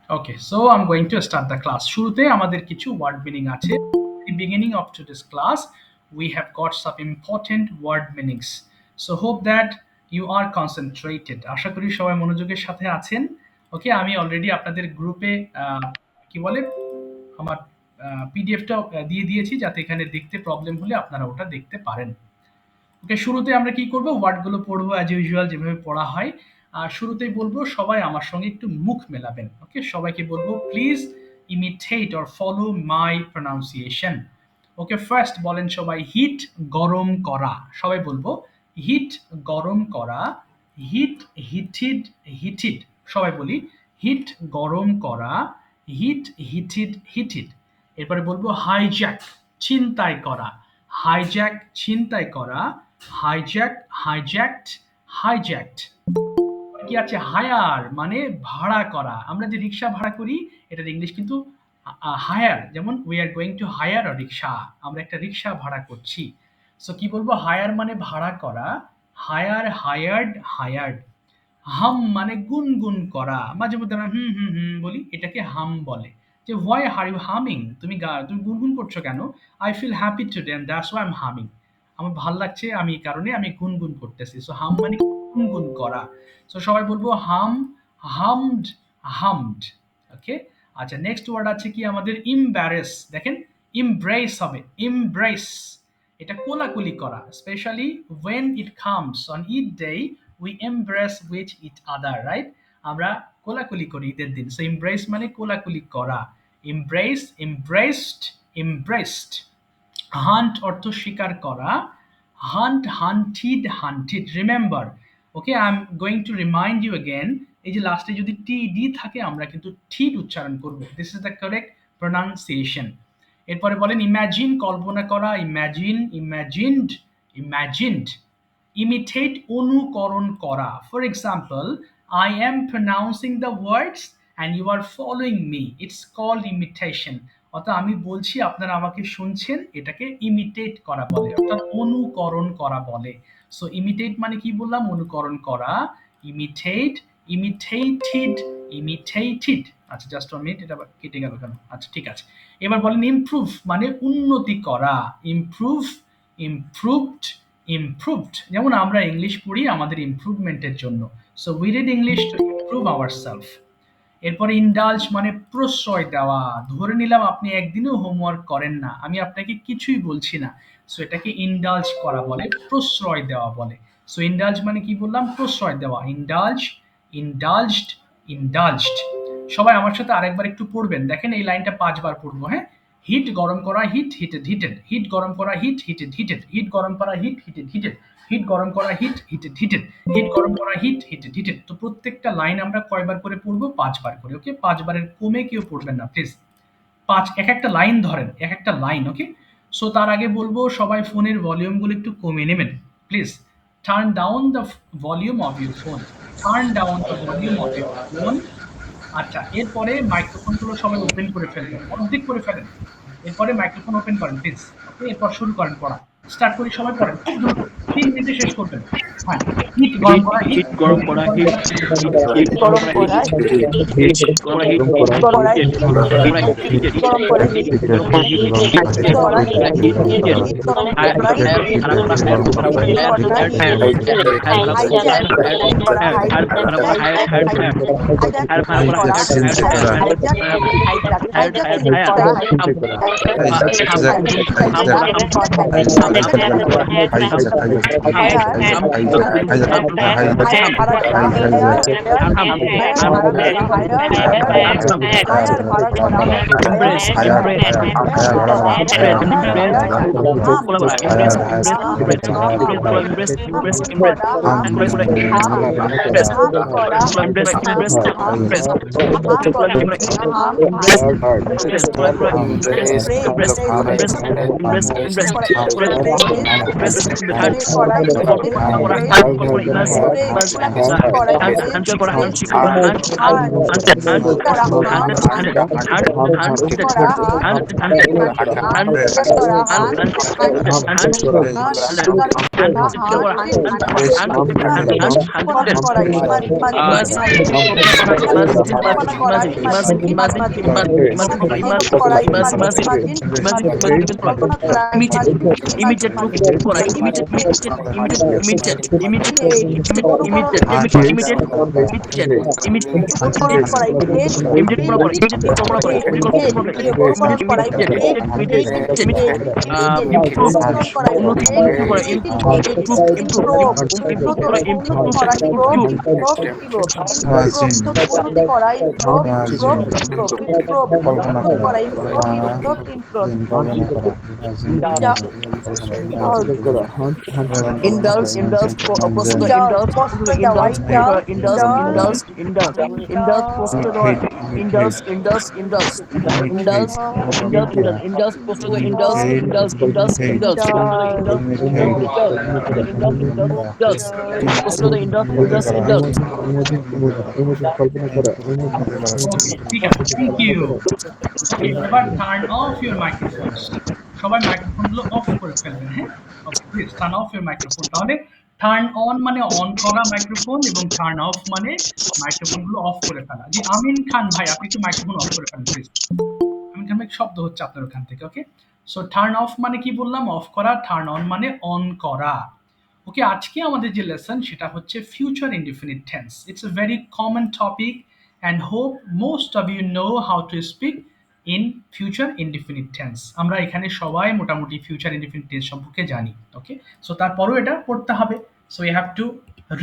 Okay, so I'm going to start the class. শুরুতে আমাদের কিছু word meaning আছে. At the beginning of today's class, we have got some important word meanings. So hope that you are concentrated. আশা করি সবাই মনোযোগের সাথে আছেন. ওকে, আমি অলরেডি আপনাদের গ্রুপে কি বলে আমার পিডিএফটা দিয়ে দিয়েছি, যাতে এখানে দেখতে প্রবলেম হলে আপনারা ওটা দেখতে পারেন। ওকে, শুরুতে আমরা কি করব, ওয়ার্ডগুলো পড়বো অ্যাজ ইউজুয়াল যেভাবে পড়া হয়। আর শুরুতেই বলবো সবাই আমার সঙ্গে একটু মুখ মেলাবেন। ওকে, সবাইকে বলবো please imitate or follow my pronunciation. Okay, first বলেন সবাই হিট, গরম করা। সবাই বলবো হিট, গরম করা। Heat, heated, heated. সবাই বলি হিট, গরম করা। Heat, heated, heated. এরপরে বলবো হাইজ্যাক, ছিনতাই করা। হাইজ্যাক, ছিনতাই করা। Hijack, hijacked, hijacked. কি আছে হায়ার, মানে ভাড়া করা। আমরা যে রিক্সা ভাড়া করি এটার ইংলিশ কিন্তু হায়ার। যেমন we are going to hire a rickshaw, আমরা একটা রিক্সা ভাড়া করছি। সো কি বলবো, হায়ার মানে ভাড়া করা। Hire, hired, hired. হাম মানে গুনগুন করা। মাঝে মধ্যে আমরা হুম হুম হুম বলি, এটাকে হাম বলে। যে হোয়াই আর ইউ হামিং, তুমি তুমি গুনগুন করছো কেন? I feel happy today and that's why I am humming. আমার ভালো লাগছে, আমি এই কারণে আমি গুনগুন করতেছি। সো হাম মানে গুনগুন করা। সো সবাই বলবো হাম, হামড, হামড। ওকে, আচ্ছা নেক্সট ওয়ার্ড আছে কি আমাদের ইমব্যারেস। দেখেন ইমব্রেস হবে, ইমব্রেস। এটা কোলাকুলি করা, specially when it comes on Eid day we embrace with each other, right? আমরা কোলাকুলি করি ঈদের দিন। সো embrace মানে কোলাকুলি করা। embrace, embraced, embraced. হান্ট অর্থ শিকার করা। Hunt, hunted, hunted. Remember, okay, I am going to remind you again, এই যে লাস্টে যদি টি ডি থাকে আমরা কিন্তু ঠিক উচ্চারণ করব। This is the correct pronunciation. এরপরে বলেন ইমাজিন, কল্পনা করা। Imagine, imagined, imagined. ইমিটেট, অনুকরণ করা। For example, I am pronouncing the words and you are following me. It's called imitation. অর্থাৎ আমি বলছি আপনারা আমাকে শুনছেন, এটাকে ইমিটেট করা বলে, অর্থাৎ অনুকরণ করা বলে। সো ইমিটেট মানে কি বললাম, অনুকরণ করা। ইমিটেট, ইমিটেটেড, ইমিটেটেড। আচ্ছা জাস্ট ওয়ান মিনিট, এটা কেটে গেল কেন? আচ্ছা ঠিক আছে। এবার বলেন ইমপ্রুভ, মানে উন্নতি করা। Improve, improved, improved. যেমন আমরা ইংলিশ পড়ি আমাদের ইমপ্রুভমেন্টের জন্য। So we read English to improve ourself. এরপরে ইন্ডালজ মানে প্রশ্রয় দেওয়া। ধরে নিলাম আপনি একদিনও হোমওয়ার্ক করেন না, আমি আপনাকে কিছুই বলছি না, সো এটাকে ইন্ডালজ করা বলে, প্রশ্রয় দেওয়া বলে। সো ইন্ডালজ মানে কি বললাম, প্রশ্রয় দেওয়া। ইন্ডালজ, ইন্ডালজড, ইন্ডালজড। সবাই আমার সাথে আরেকবার একটু পড়বেন। দেখেন এই লাইনটা 5 বার পড়বো। হ্যাঁ, হিট, গরম করা। Heat, heated, heated. হিট, গরম করা। Heat, heated, heated. হিট, গরম করা। Heat, heated, heated. হিট, গরম করা। Heat, heated, heated. হিট, গরম করা। Heat, heated, heated. তো প্রত্যেকটা লাইন আমরা কয়বার করে পড়বো? 5 বার করে। ওকে, 5 বারের কমে কেউ পড়বেন না প্লিজ। 5, এক একটা লাইন ধরেন, এক একটা লাইন। ওকে, সো তার আগে বলবো সবাই ফোনের ভলিউমগুলো একটু কমিয়ে নেবেন please. Turn down the volume of your phone. Turn down the volume of your phone. আচ্ছা, এরপরে মাইক্রোফোনগুলো সবাই ওপেন করে ফেলবেন, অর্ধেক করে ফেলেন। এরপরে মাইক্রোফোন ওপেন করেন প্লিজ। ওকে, এরপর শুরু করেন পড়া। স্টার্ট করি, সবাই পড়েন খুব দ্রুত, 3 মিনিটে শেষ করবেন। হ্যাঁ, হিট, গরম করা। হিট, হিট গরম করা। হিট, হিট গরম করা। হিট, হিট গরম করা। হিট গরম করা। হিট গরম করা। হিট গরম করা। হিট করা। হিট হিট হায়ার হায়ার খারাপ করা। হায়ার খারাপ করা। হায়ার হায়ার হায়ার হায়ার খারাপ করা। হায়ার হায়ার হায়ার হায়ার খারাপ করা। হায়ার হায়ার হায়ার হায়ার ওকে, ঠিক আছে, থ্যাংক ইউ। ওকে, এবার টার্ন অফ ইউর মাইক্রোফোনস। সবাই মাইক্রোফোনগুলো অফ করে ফেলবেন, হ্যাঁ? Okay, please turn off your microphone. তাহলে টার্ন অন মানে অন করা মাইক্রোফোন এবং টার্ন অফ মানে মাইক্রোফোনগুলো অফ করে ফেলা। জি, আমিন খান ভাই, আপনি একটু মাইক্রোফোন অফ করে ফেলেন প্লিজ। আমিন খান ভাই, শব্দ হচ্ছে আপনার ওখান থেকে। ওকে, সো টার্ন অফ মানে কি বললাম? অফ করা। টার্ন অন মানে অন করা। ওকে, আজকে আমাদের যে লেসন সেটা হচ্ছে future indefinite tense. It's a very common topic and hope most of you know how to speak in future indefinite tense. আমরা এখানে সবাই মোটামুটি ফিউচার ইনডিফিনিট টেন্স সম্পর্কে জানি। ওকে, সো তারপরেও এটা পড়তে হবে। So you have to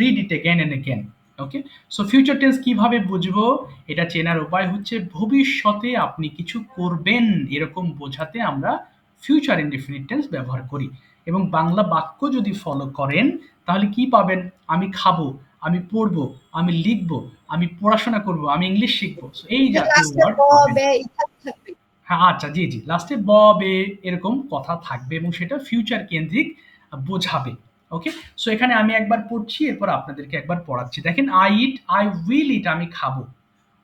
read it again and again. Okay, so future tense কিভাবে বুঝবো? এটা চেনার উপায় হচ্ছে ভবিষ্যতে আপনি কিছু করবেন এরকম বোঝাতে আমরা ফিউচার ইনডিফিনিট টেন্স ব্যবহার করি। এবং বাংলা বাক্য যদি ফলো করেন তাহলে কি পাবেন? আমি খাবো, আমি পড়বো, আমি লিখবো, আমি পড়াশোনা করব, আমি ইংলিশ শিখবো। So, এই জাতীয় ওয়ার্ড পাবেন। হ্যাঁ, আচ্ছা, জি জি, লাস্টে ব বে এরকম কথা থাকবে এবং সেটা ফিউচার কেন্দ্রিক বোঝাবে। ওকে, সো এখানে আমি একবার পড়ছি, এরপর আপনাদেরকে একবার পড়াচ্ছি। দেখেন, আই ইট, আই উইল ইট আমি খাবো,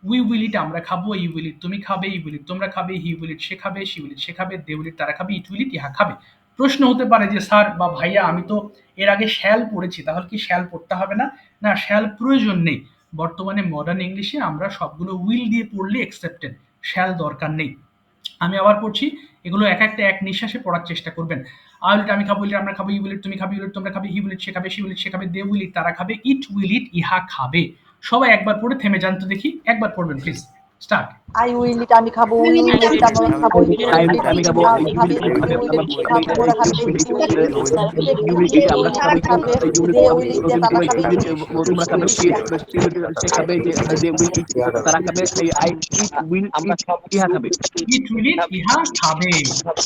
উই উইল ইট আমরা খাবো, ইউ উইল ইট তুমি খাবে, ইউ উইল ইট তোমরা খাবে, হি উইল ইট সে খাবে, শি উইল ইট সে খাবে, দে উইল ইট তারা খাবে, ইট উইল ইট ইহা খাবে। প্রশ্ন হতে পারে যে স্যার বা ভাইয়া আমি তো এর আগে শ্যাল পড়েছি, তাহলে কি শ্যাল পড়তে হবে না? না, শ্যাল প্রয়োজন নেই। বর্তমানে মডার্ন ইংলিশে আমরা সবগুলো উইল দিয়ে পড়লে অ্যাকসেপ্টেড, শ্যাল দরকার নেই। আমি আবার পড়ছি, এগুলো এক একটা এক নিঃশ্বাসে পড়ার চেষ্টা করবেন। আই উইল ইট আমি খাবো, উইল ইট আমরা খাবো, ইউ উইল ইট তুমি খাবে, ইউ উইল ইট তোমরা খাবে, হি উইল ইট সে খাবে, শি উইল ইট সে খাবে, দে উইল ইট তারা খাবে, ইট উইল ইট ইহা খাবে। সবাই একবার পড়ে থেমে যান তো দেখি, একবার পড়বেন please. Start. I will eat আমি খাবো, we will eat আমরা খাবো, you will eat আমি খাবো, আমি খাবে, you will eat তোমরা খাবে, you will eat you will eat আমরা খাবে, they will eat তারা খাবে, তোমরা খাবে, সে খাবে, they will eat তারা খাবে, I eat will eat ইহা খাবে। ইট উইল ইট ইহা খাবে।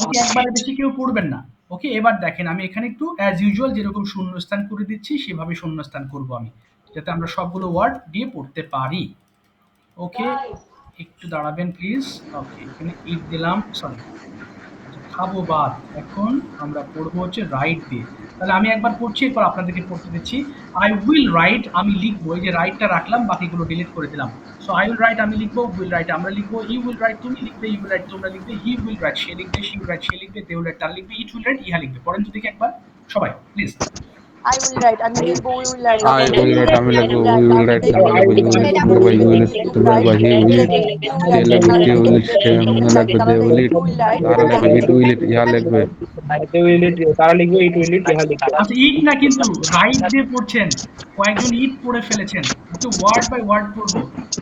ওকে, একবারে বেশি কেউ পড়বেন না। ওকে, এবার দেখেন আমি এখানে একটু অ্যাজ ইউজুয়াল যেরকম শূন্যস্থান করে দিচ্ছি সেভাবে শূন্যস্থান করব আমি, যাতে আমরা সবগুলো ওয়ার্ড দিয়ে পড়তে পারি। ওকে, একটু দাঁড়াবেন প্লিজ। ওকে, এখানে ইট দিলাম, সরি খাবো বাদ। এখন আমরা পড়বো হচ্ছে রাইট দিয়ে। তাহলে আমি একবার পড়ছি, এরপর আপনাদেরকে পড়তে দিচ্ছি। আই উইল রাইট আমি লিখবো, এই যে রাইটটা রাখলাম, বাকিগুলো ডিলিট করে দিলাম। সো আই উইল রাইট আমি লিখবো, উইল রাইট আমরা লিখবো, ইউ উইল রাইট তুমি লিখবে, ইউ উইল রাইট তোমরা লিখবে, হি উইল রাইট সে লিখবে, শি উইল রাইট সে লিখবে, দে উইল রাইট তারা লিখবে, ইট উইল রাইট ইহা লিখবে। পড়েন তো দেখি একবার সবাই প্লিজ। I will write আমি লিখবো, we will write I will write, আমি লিখবো, we will write, আমি লিখবো, you will eat, তোমরা লিখবা, you will eat, তোমরা লিখবা, he will eat, সে লিখবে, she will eat, সে লিখবে, they will eat, তারা লিখবে, it will eat, ইহা লিখবে। তারা লিখবে ইট উইল ইট ইহা লিখবে। আচ্ছা, ইট না কিন্তু রাইট দিয়ে পড়ছেন, কয়েকজন ইট পড়ে ফেলেছেন, একটু ওয়ার্ড বাই ওয়ার্ড পড়বো।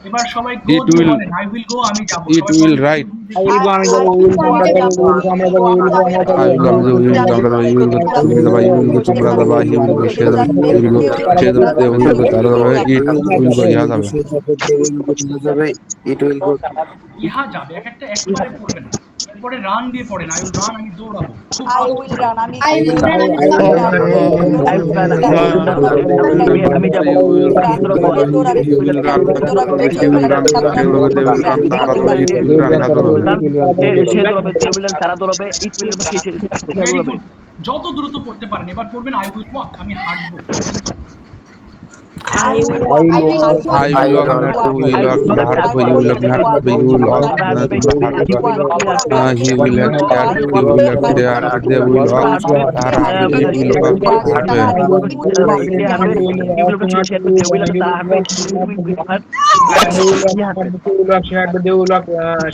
এবার সবাই গো It দিয়ে will, বলেন, আই উইল গো আমি যাবো। it সবাই will বলেন, write, আই উইল গো আমি যাবো, উইল গো আমরা যাবো, উইল গো আমরা যাবো, উইল গো আমরা যাবো, I will, আমি যাবো, you will, তোমরা যাবা, you will go, তুমি যাবা, you will go, তোমরা যাবা, he will go, সে যাবে, he will go, সে যাবে, they will go, তারা যাবে, it will go, ইহা যাবে। ইহা যাবে, এক একটা একবারে পড়বেন। এরপরে রান দিয়ে পড়েন, আই উইল রান আমি দৌড়াবো, খুব I fast will run আমি I will run, আমি You will run, he will run, they will run, তারা দৌড়াবে, it will run, ইহা দৌড়াবে। সে দৌড়াবে, they will run, তারা দৌড়াবে, ইট উইল সে ভেরি দৌড়াবে। গুড। যত দ্রুত পড়তে পারেন। এবার পড়বেন আই উইল ওয়াক আমি হাঁটবো। পড়েন তো। I will I walk. will walk. I will walk not to will walk hard for you will walk not for you will walk তোমরা হাঁটবে he will walk start he will walk start they will walk তারা হাঁটবে it will walk হাঁটবে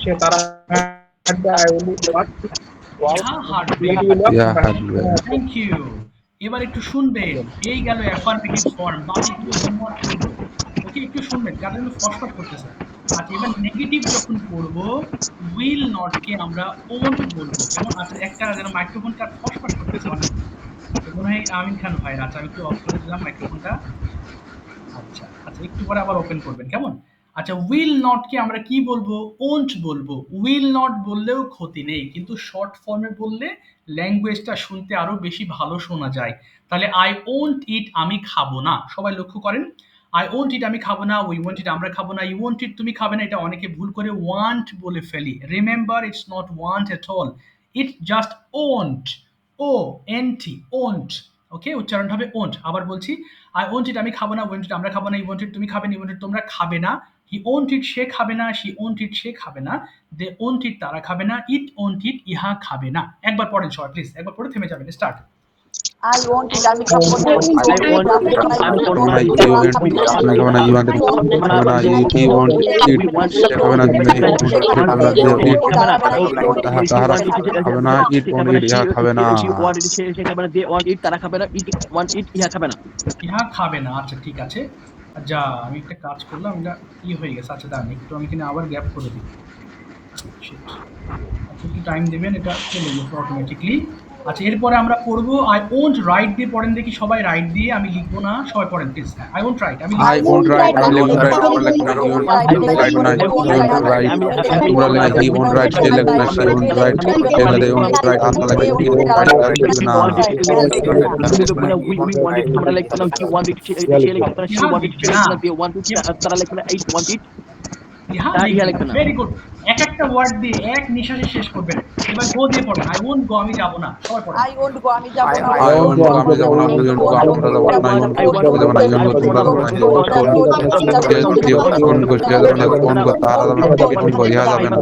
সে তারা ইহা হাঁটবে। ইয়া হাঁটবে thank you. এবার একটু শুনবেন, এই গেল অ্যাফার্মেটিভ ফর্ম, বাকিগুলো হোমওয়ার্ক করবো। ওকে, একটু শুনবেন, কারণ ফসফট করতেছে। আচ্ছা, এবার নেগেটিভ যখন পড়বো, উইল নট কে আমরা ওন্ট বলবো, কেমন? আচ্ছা, একটা যেন মাইক্রোফোনটা ফসফট করতেছে অনেক, তো মনে হয় আমিন খান ভাই। আচ্ছা, আমি একটু অফ করে দিলাম মাইক্রোফোনটা। আচ্ছা আচ্ছা, একটু পরে আবার ওপেন করবেন, কেমন? আচ্ছা, উইল নট কে আমরা কি বলবো? ওন্ট বলবো। উইল নট বললেও ক্ষতি নেই, কিন্তু শর্ট ফর্মে বললে ল্যাঙ্গুয়েজটা শুনতে আরো বেশি ভালো শোনা যায়। তাহলে আই ওন্ট ইট, আমি খাবো না। সবাই লক্ষ্য করেন, আই ওন্ট ইট আমি খাবো না, উই ওয়ান্ট ইট আমরা খাবো না, ইউ ওয়ান্ট ইট তুমি খাবে না, এটা অনেকে ভুল করে ওয়ান্ট বলে ফেলি। Remember, it's not want at all, it just won't. O N T, won't. Okay, উচ্চারণ হবে ওন্ট। আবার বলছি, আই ওন্ট ইট আমি খাবো না, ওয়েন্ট ইট আমরা খাবো না, ইউ ওয়ান্ট ইট তুমি খাবে না, ইউ ওয়ান্ট ইট তোমরা খাবে না, হি ওন্ট ইট সে খাবে না, শি ওন্ট ইট সে খাবে না, দে ওন্ট ইট তারা খাবে না, ইট ওন্ট ইট ইহা খাবে না। একবার পড়েন সবাই প্লিজ, একবার পড়ে থেমে যাবেন। স্টার্ট। I want it. আমি খাবো না। তোমরা you want তোমরা খাবে না you want it খাবে না he want it সে খাবে না সে খাবে না they eat তাহারা খাবে না it want it ইহা খাবে না তারা খাবে না, ইট ওয়ান্ট ইট ইহা খাবে না। ইহা খাবে না। আচ্ছা ঠিক আছে, যা আমি একটা কাজ করলাম, এটা কি হয়ে গেছে। আচ্ছা দাঁড়ান একটু, আমি এখানে আবার গ্যাপ করে দিই। Shit. আচ্ছা, একটু টাইম দেবেন, এটা চলে যাবে অটোমেটিকলি। আচ্ছা, এরপরে আমরা পড়বো আই ওন্ট রাইট দিয়ে পড়েন দেখি সবাই, রাইট দিয়ে, আমি লিখবো না, সবাই পড়েন প্লিজ। আই ওন্ট রাইট আমি I won't write I won't write তোমরা লিখবে না you won't write না you won't write তোমরা লিখবে he won't write সে লিখবে না she won't write they won't write আশা লিখবে he won't write তারা লিখবে না ভেরি গুড। এক একটা ওয়ার্ড দিয়ে এক নিঃশ্বাসে শেষ করবেন। এবার গো দিয়ে পড়েন, আই ওন্ট গো আমি যাবো না, সবাই পড়েন। I won't go আমি যাব না। I won't go আমি যাব না we won't go আমরা যাব না you won't go যাব না you won't go তোমরা যাব না he won't go ফোন করতে যাবে না ফোন করতে তারা যাবে না ফোন করে ইহা যাবে না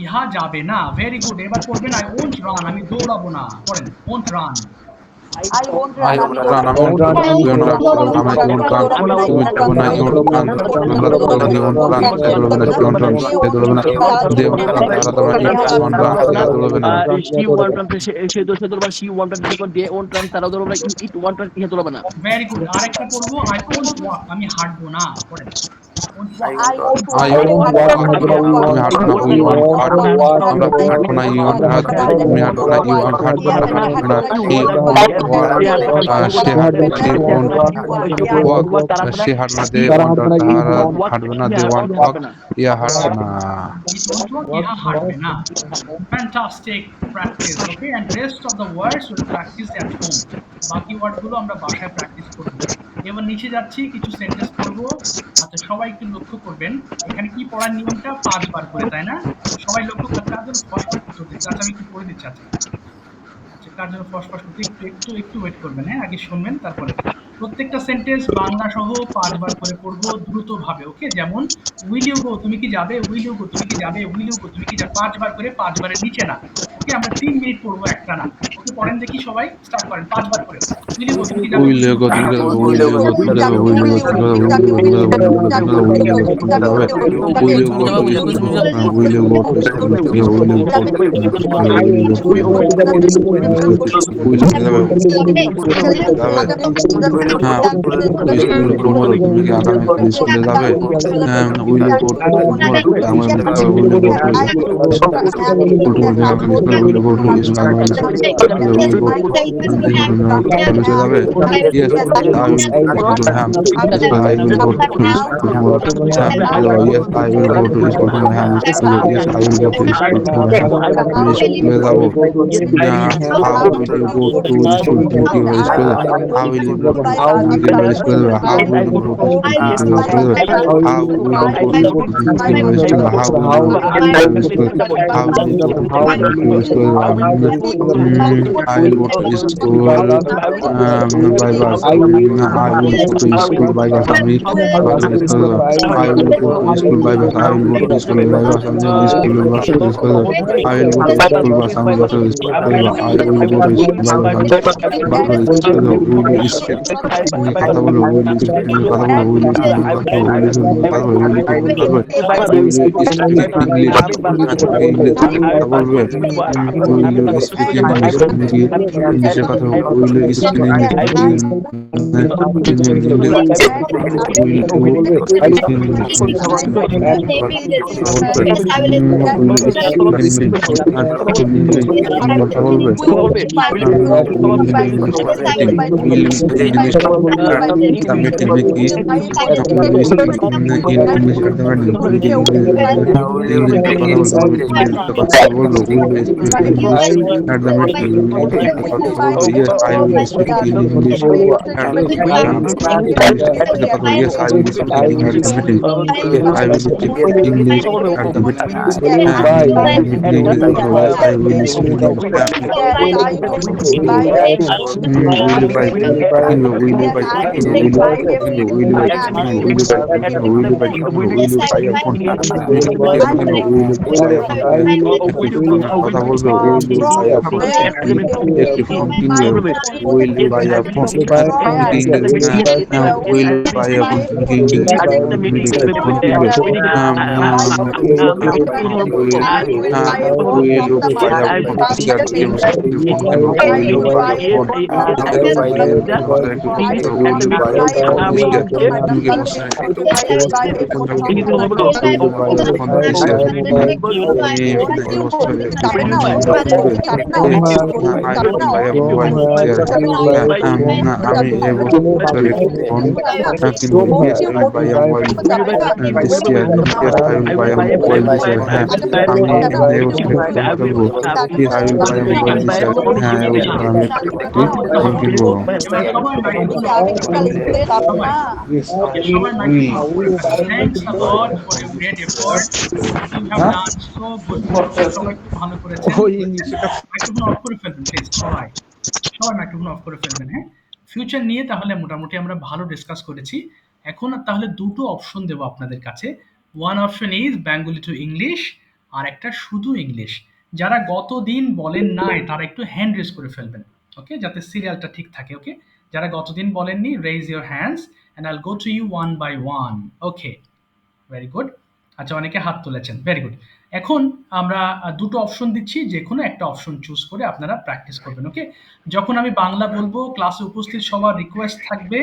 ইহা যাবে না। Very good. এবার পড়বেন আই ওন্ট রান আমি দৌড়াবো না, পড়েন won't run. I won't I run won't run আমি you won't run আমি you won't run তুমি যাবো না you won't run তোমরা দৌড়াবে you won't run সে দৌড়াবে না you won't run সে দৌড়াবে না they won't run তারা দৌড়াবে you won't run ইহা দৌড়াবে না ভেরি গুড। আরেকটা পড়বো আই ওন্ট ওয়াক আমি হাঁটবো না, পড়েন I won't I won't walk তুমি হাঁটবো না we won't walk আমরা হাঁটবো না you won't walk তুমি হাঁটবো না you won't হাঁটবো না he won't walk সে হাঁটবে she won't walk সে হাঁটবে না they won't walk তাহারা হাঁটবে না they won't walk ইহা হাঁটবে না ইহা হাঁটবে না। Fantastic practice. Okay, and rest of the words will practice at home. বাকি ওয়ার্ডগুলো আমরা বাসায় প্র্যাকটিস করব। এবার নিচে যাচ্ছি, কিছু সেন্টেন্স পড়বো। আচ্ছা, সবাই একটু লক্ষ্য করবেন, এখানে কি পড়ার নিয়মটা 5 বার করে, তাই না? সবাই লক্ষ্য করতে কার জন্য ফসফস করতে। আচ্ছা, আমি একটু পড়ে দিচ্ছি। আচ্ছা, কার জন্য ফসফস করতে একটু ওয়েট করবেন, হ্যাঁ, আগে শুনবেন তারপরে। প্রত্যেকটা সেন্টেন্স বাংলা সহ 5 বার করে পড়বো দ্রুত ভাবে। ওকে, যেমন উইল ইউ গো তুমি কি যাবে, উইল ইউ গো তুমি কি যাবে, উইল ইউ গো তুমি কি যাবে, 5 বার করে, 5 বারের নিচে না। ওকে, আমরা 3 মিনিট পড়বো একটা না। ওকে, পড়েন দেখি সবাই, স্টার্ট করেন 5 বার করে। উইল ইউ গো তুমি কি যাবে, উইল গো তুমি যাবে উইল গো তুমি যাবে উইল গো তুমি যাবে উইল গো তুমি যাবে উইল গো উইল গো তুমি কি আগামী স্কুলে যাবে উইল গো যাবে yes I will go to ham I will go to school tomorrow yes I will go to school tomorrow ham yes I will go to school tomorrow তুমি স্কুলে যাবো how will you go to school তুমি কি হবে স্কুলে how will you go to school how will you go to school how will you go to school how will you go to school how will you go to school school. I will go to school by bus. I will go to school by bus. আমি বাসে school যাব। I will go to school by bus. I will go to school by bus. আমি school বাসে school যাব। I will go to school bus. আমি বাসে school যাব। I will go to school by bus. আমি বাসে school যাব। Will speak কথা বলবো। Will speak কথা বলবো। Will speak কথা বলবো। Will speak কথা বলবো। Will speak কথা বলবো। Will speak English ইংলিশ কথা বলবে। Will speak English ইংলিশে কথা বলবো। Will speak English কথা বলবে। কথা বলবো। At the meeting, কথা বলবো। Yes, I will speak in English. Yes, I will speak in at the meeting. Yes, I will speak English at the meeting. Yes, I will speak English. Will buy. Will buy. Will buy a phone. কথা বলবে। Will buy a phone. একটি phone কিনবে। Will buy a phone. Will buy a phone. একটি phone কিনবে। Will buy a phone. Phone কিনবো। Will buy a phone. আমি এবছর একটি ফোন কিনবো। Yes, I will buy a mobile this year. Yes, I will buy a mobile this year. হ্যাঁ, আমি এবছর একটি ফোন কিনবো। Yes, I will buy a mobile this year. হ্যাঁ, এবছর আমি একটি ফোন কিনবো। এবার সবাই মাইক্রোফোন অফ করবেন। সবাই ওকে, সবাই মাইক্রোফোন অফ করে ফেলুন। Thanks a lot for your great effort. You have done so good. সবাই খুব ভালো করেছেন। মাইক্রোফোন অফ করে ফেলবেন প্লিজ। সবাই সবাই মাইক্রোফোন অফ করে ফেলবেন। হ্যাঁ, ফিউচার নিয়ে তাহলে মোটামুটি আমরা ভালো ডিসকাস করেছি। এখন তাহলে দুটো অপশন দেবো আপনাদের কাছে। One option is Bengali to English, আর একটা শুধু ইংলিশ। যারা গতদিন বলেন নাই তারা একটু হ্যান্ড রেজ করে ফেলবেন, ওকে, যাতে সিরিয়ালটা ঠিক থাকে। ওকে, যারা গতদিন বলেননি, raise your hands and I'll go to you one by one. Okay, very good. আচ্ছা, অনেকে হাত তুলেছেন, ভেরি গুড। এখন আমরা দুটো অপশন দিচ্ছি, যে কোনো একটা অপশন চুজ করে আপনারা প্র্যাকটিস করবেন। ওকে, যখন আমি বাংলা বলবো ক্লাসে উপস্থিত সবার রিকোয়েস্ট থাকবে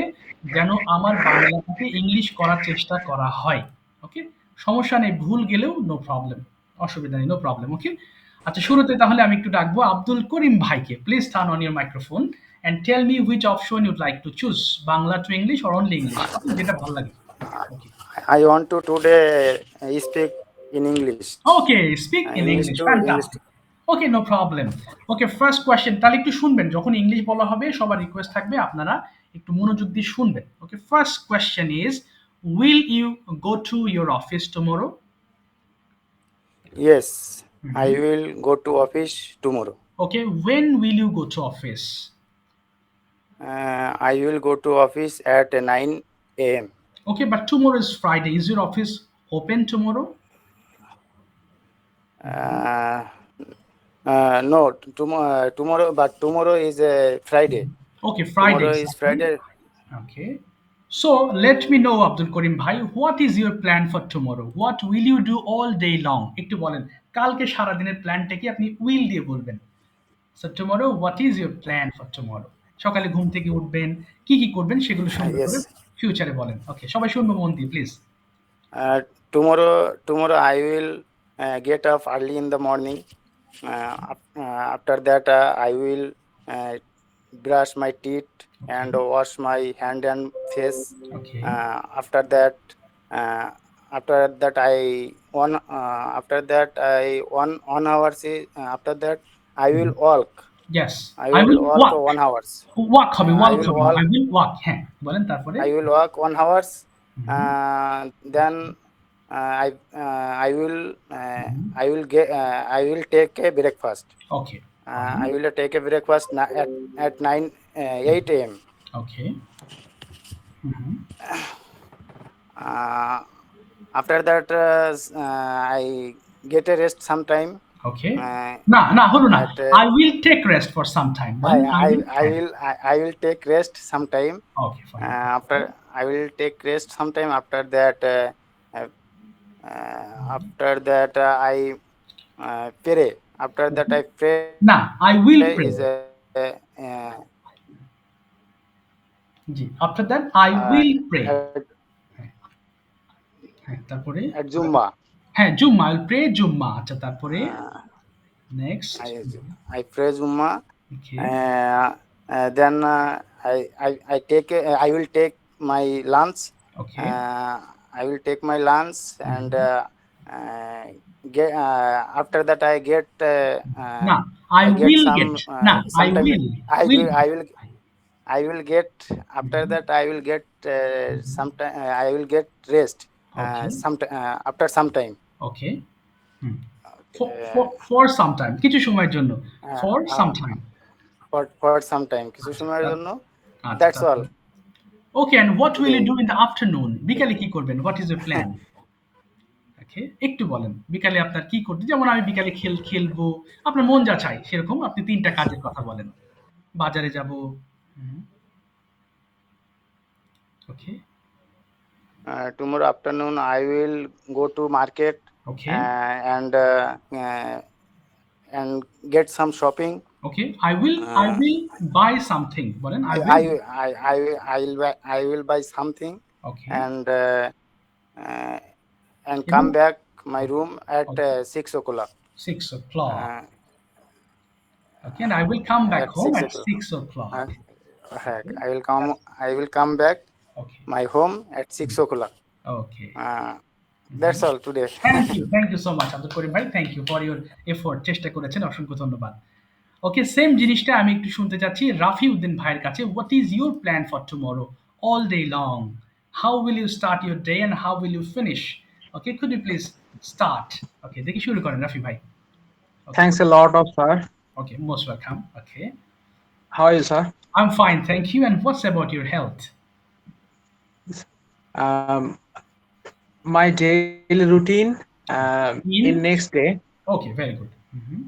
যেন আমার বাংলাটাকে ইংলিশ করার চেষ্টা করা হয়। ওকে, সমস্যা নেই, ভুল গেলেও নো প্রবলেম, অসুবিধা নেই, নো প্রবলেম। ওকে, আচ্ছা, শুরুতে তাহলে আমি একটু ডাকবো আব্দুল করিম ভাইকে। Please turn on your microphone and tell me which option you'd like to choose, Bangla to English or only English, যেটা ভালো লাগে। ওকে, I want to today speak in English. Okay, speak in English. Fantastic. Okay, no problem. Okay, first question. তাহলে একটু শুনবেন, যখন English বলা হবে সবার রিকোয়েস্ট থাকবে আপনারা একটু মনোযোগ দিয়ে শুনবেন। Okay, first question is, will you go to your office tomorrow? Yes, I will go to office tomorrow. Okay, when will you go to office? I will go to office at 9 a.m. Okay, but tomorrow is Friday. Is your office open tomorrow? No, tomorrow, but tomorrow is Friday. Okay, Friday. Tomorrow is Friday. Okay. So let me know, Abdul Karim bhai, what is your plan for tomorrow? What will you do all day long? একটু বলেন, কালকে সারা দিনের প্ল্যানটা কি আপনি will দিয়ে বলবেন। So tomorrow, what is your plan for tomorrow? সকালে ঘুম থেকে উঠবেন, কি কি করবেন সেগুলো সুন্দর করে Yes. ফিউচারে বলেন। ওকে, সবাই শুনবো মন দিয়ে please. Tomorrow I will get up early in the morning. After that, I will brush my teeth and wash my hand and face. Okay. After that, I one hour. After that, I will walk. Yes, I will walk for 1 hour. walk হবে, I walk will হবে, walk. I will walk, হ্যাঁ বলেন তারপরে। I will walk 1 hour. Then I will get I will take a breakfast. Okay, I fine. will take a breakfast at 9 8 a.m. Okay. Mhm. Uh, After that, I get a rest sometime. Okay. Uh, না না হলো না, at I will take rest for some time বলেন I will, হ্যাঁ। I will take rest sometime. Okay, fine. After I will take rest sometime. Uh, After that I pray. After that I pray না, I is will pray. G, after that I will pray. হ্যাঁ, হ্যাঁ, তারপরে at Zumba. হ্যাঁ, জুম্মা, I will pray জুম্মা। আচ্ছা, তারপরে Uh, next. I pray Zumba. Okay, Then I will take my lunch. Okay. I will take my lunch and uh, get after that না, I I get will some get, না, I sometime will, I will will get। I will I will get after that I will get sometime I will get rest Okay, after some time. okay. Hmm. Uh, For some time, কিছু সময়ের জন্য, uh, for some uh, time। for some time কিছু আচ্ছা, সময়ের জন্য. আচ্ছা, That's all তারপরে ওকে, and what will you today. do in the afternoon? বিকালে কি করবেন? What is your plan? ওকে, একটু বলেন। বিকালে আপনার কি করতে, যেমন আমি বিকালে খেলবো, আপনার মন যা চায় সেরকম আপনি ৩ টা কাজের কথা বলেন। বাজারে যাব। হুম, ওকে, Tomorrow afternoon I will go to market okay, and and get some shopping. Okay. I Uh, will buy something বলেন। I I, will, I will buy something okay, and uh, and এবং come back my room at okay, 6 o'clock. 6 o'clock. Uh, Okay, and I will come back at home 6 at o'clock. 6 o'clock. Uh, I will come back Okay, my home at 6 o'clock. okay. That's all today. Thank you so much, Abdul Karim ভাই। Thank you for your effort. চেষ্টা করেছেন, অসংখ্য ধন্যবাদ। ওকে, same জিনিসটা আমি একটু শুনতে চাচ্ছি রাফি উদ্দিন ভাইয়ের কাছে। What is your plan for tomorrow all day long? How will you start your day and how will you finish? Okay, could you please start? Okay, দেখি শুরু করেন রাফি ভাই। Okay, Thanks a lot of sir. Okay, most welcome. Okay, How are you, sir? I'm fine, thank you. And what's about your health? Um, my daily routine in In, next day, okay, very good. Mhm.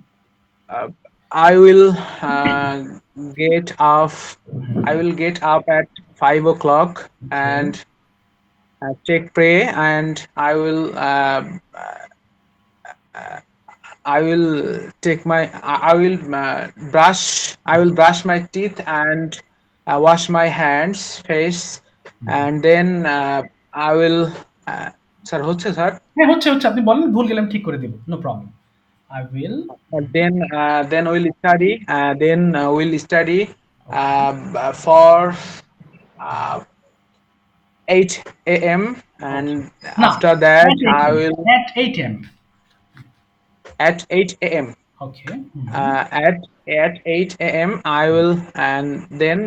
uh, I will get up. I will get up at 5 o'clock Okay, and take pray, and I will take my I will brush I will brush my teeth and wash my hands face, and then I will sir হচ্ছে sir. হ্যাঁ, হচ্ছে, আপনি বলেন, ভুল গেলে আমি ঠিক করে দেব। No problem. I will, Then we'll study. Then we'll study okay, for 8 a.m. and okay. না, after that at 8 I a.m. will At 8 a.m. at 8 a.m. Okay. Mhm. At 8 a.m. I will, and then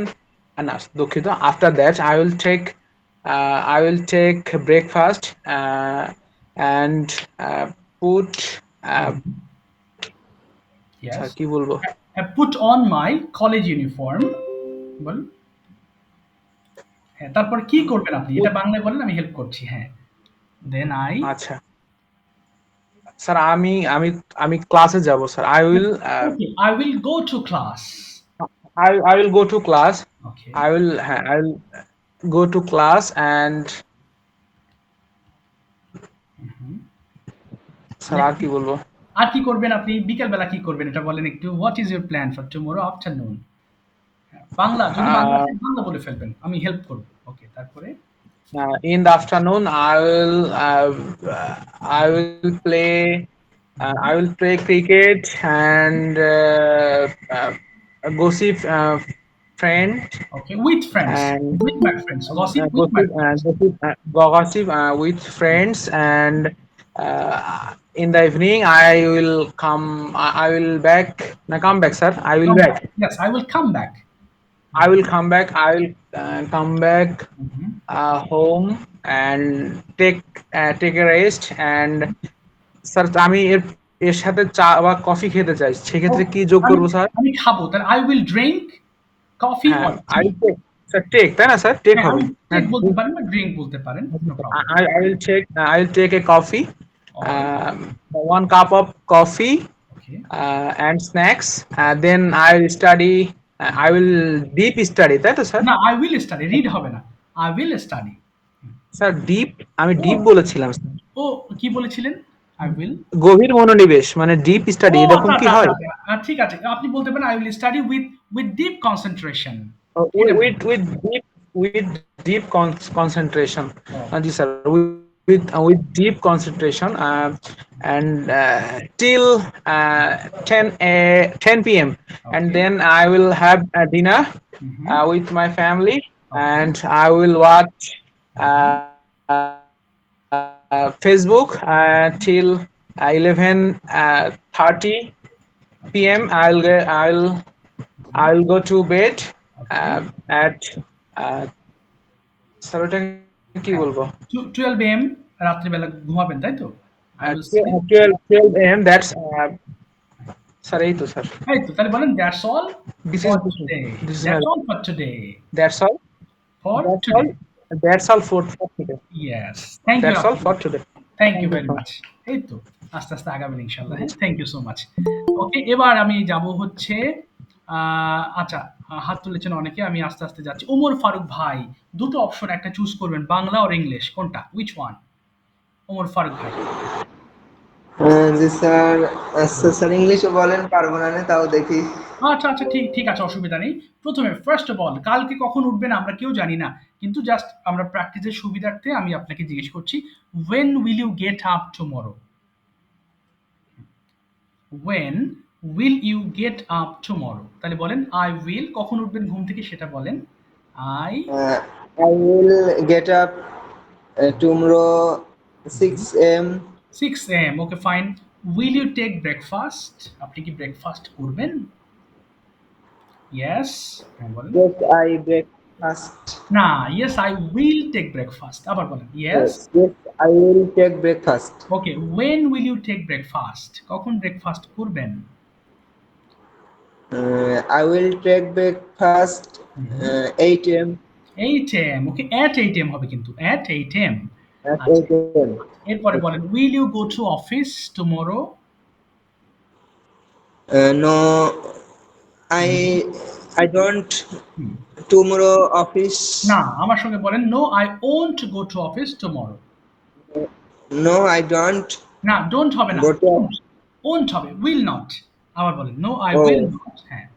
না দুঃখিত, after that I will take breakfast and put Yes. কি বলবো I put on my college uniform. বলুন। হ্যাঁ, তারপর কি করবেন আপনি? এটা put বাংলায় বলেন, আমি হেল্প করছি। হ্যাঁ। Then I, আচ্ছা স্যার আমি ক্লাসে যাব sir okay, I will go to class. I will go to class. Okay. I will go to class and sir আর কি বলবো আর কি করবেন আপনি? বিকেলবেলা কি করবেন এটা বলেন একটু। What is your plan for tomorrow afternoon? Bangla, যদি বাংলা uh, থাকে বাংলা বলে ফেলবেন। আমি হেল্প করব। ওকে, তারপরে? in the afternoon I will play I will play cricket and gossip friend Okay, with friends. and With my friends. Gossip with my friends. with friends, and in the evening I will I will back no, come back sir I will Come back. back Yes, I will come back. I will come back I will come back Mhm. home and take a rest and sir আমি এর এর সাথে চা বা coffee খেতে চাই, সেক্ষেত্রে কি যোগ আমি করবো স্যার? আমি খাবো তাহলে আই উইল ড্রিঙ্ক কফি হ্যাঁ, or I tea. Will take, sir take, তাই না স্যার? টেক হ্যাঁ, হবে। আমি হ্যাঁ, টেক বলতে পারেন বা ড্রিঙ্ক বলতে পারেন, no problem. I will take a coffee, or 1 cup of coffee okay, and snacks. Then I will study. I will deep study, তাই তো স্যার? না আই উইল স্টাডি, রিড হবে না, I will study. Sir deep, আমি ও deep বলেছিলাম sir. ও কি বলেছিলেন? I will, গভীর মনোনিবেশ মানে ডিপ ও স্টাডি, আচ্ছা এরকম কি আচ্ছা আচ্ছা হয়? আচ্ছা। ঠিক আছে, আপনি বলতে পারেন I will study with deep concentration. এটা বলুন। With deep concentration. Okay, G sir, with deep concentration, and till 10 p.m. and okay, then I will have a dinner hmm, with my family, okay, and I will watch Facebook till 11:30 p.m. I'll go to bed okay, at sir ওটা কি হ্যাঁ, বলবো? 12 AM রাত্রিবেলা ঘুমাবেন তাই তো? I will slip. 12 a.m. That's sir, এই তো স্যার। এই তো তাহলে বলেন that's all This is for this today, this is my that's all for today, that's all. For That's today. all. That's all for today. Yes, thank you That's all আপনাকে। for today. Thank you Thank you, very sir. Much. এই তো আস্তে আস্তে আগাবেন ইনশাল্লাহ। হ্যাঁ, thank you so much. Okay, এবার আমি যাব হচ্ছে আচ্ছা, হাত তুলেছেন অনেকে, আমি আস্তে আস্তে যাচ্ছি। ওমর ফারুক ভাই, দুটো অপশন একটা চুজ করবেন, বাংলা আর ইংলিশ, কোনটা? Which one? ওমর ফারুক ভাই। জি স্যার, আচ্ছা স্যার ইংলিশও বলেন, পারবো না তাও দেখি। আচ্ছা আচ্ছা, ঠিক ঠিক আছে, অসুবিধা নেই। প্রথমে ফার্স্ট অফ অল, কালকে কখন উঠবেন আমরা কেউ জানি না, কিন্তু জাস্ট আমরা প্র্যাকটিসের সুবিধার্থে আমি আপনাকে জিজ্ঞেস করছি, when will you get up tomorrow? when will you get up tomorrow? তাহলে বলেন I will, কখন উঠবেন ঘুম থেকে সেটা বলেন। I I will get up tomorrow 6 a.m. 6 a.m. Okay fine. will you take breakfast? আপনি কি ব্রেকফাস্ট করবেন? yes, হ্যাঁ বলেন। Yes, I breakfast. না, yes I will take breakfast, আবার বলেন yes। Yes, I will take breakfast. Okay, when will you take breakfast? কখন breakfast করবেন? I will take breakfast 8 a.m. 8 a.m. Okay, at 8 a.m. হবে কিন্তু, at 8 a.m. at আচ্ছা, 8 a.m. এরপরে বলেন will you go to office tomorrow? No, I don't tomorrow office. না, আমার সঙ্গে বলেন no I won't go to office tomorrow. No, I don't না, don't হবে না, go to. won't হবে, will not। আবার বলেন no I Oh, will not। হ্যাঁ,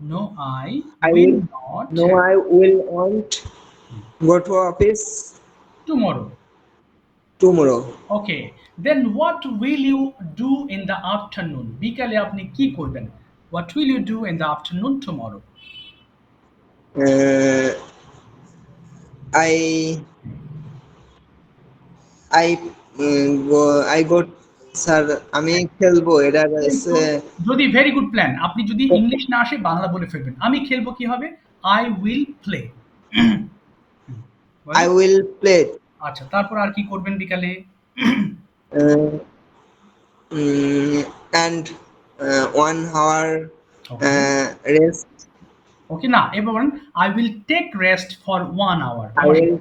no I I will will. not, No, হ্যাঁ, I will not go to office tomorrow। tomorrow. Okay, then what will you do in the afternoon? বিকালে আপনি কি করবেন? what will you do in the afternoon tomorrow? Uh, I I go, sir আমি খেলবো, এটা যদি very good plan, আপনি যদি ইংলিশ না আসে বাংলা বলে ফেলবেন, আমি খেলবো কি হবে? I will play. I will play. আচ্ছা, তারপর আর কি করবেন বিকালে? uh, and 1 hour okay, rest. ওকে, না এবার বলেন I will take rest for 1 hour। I will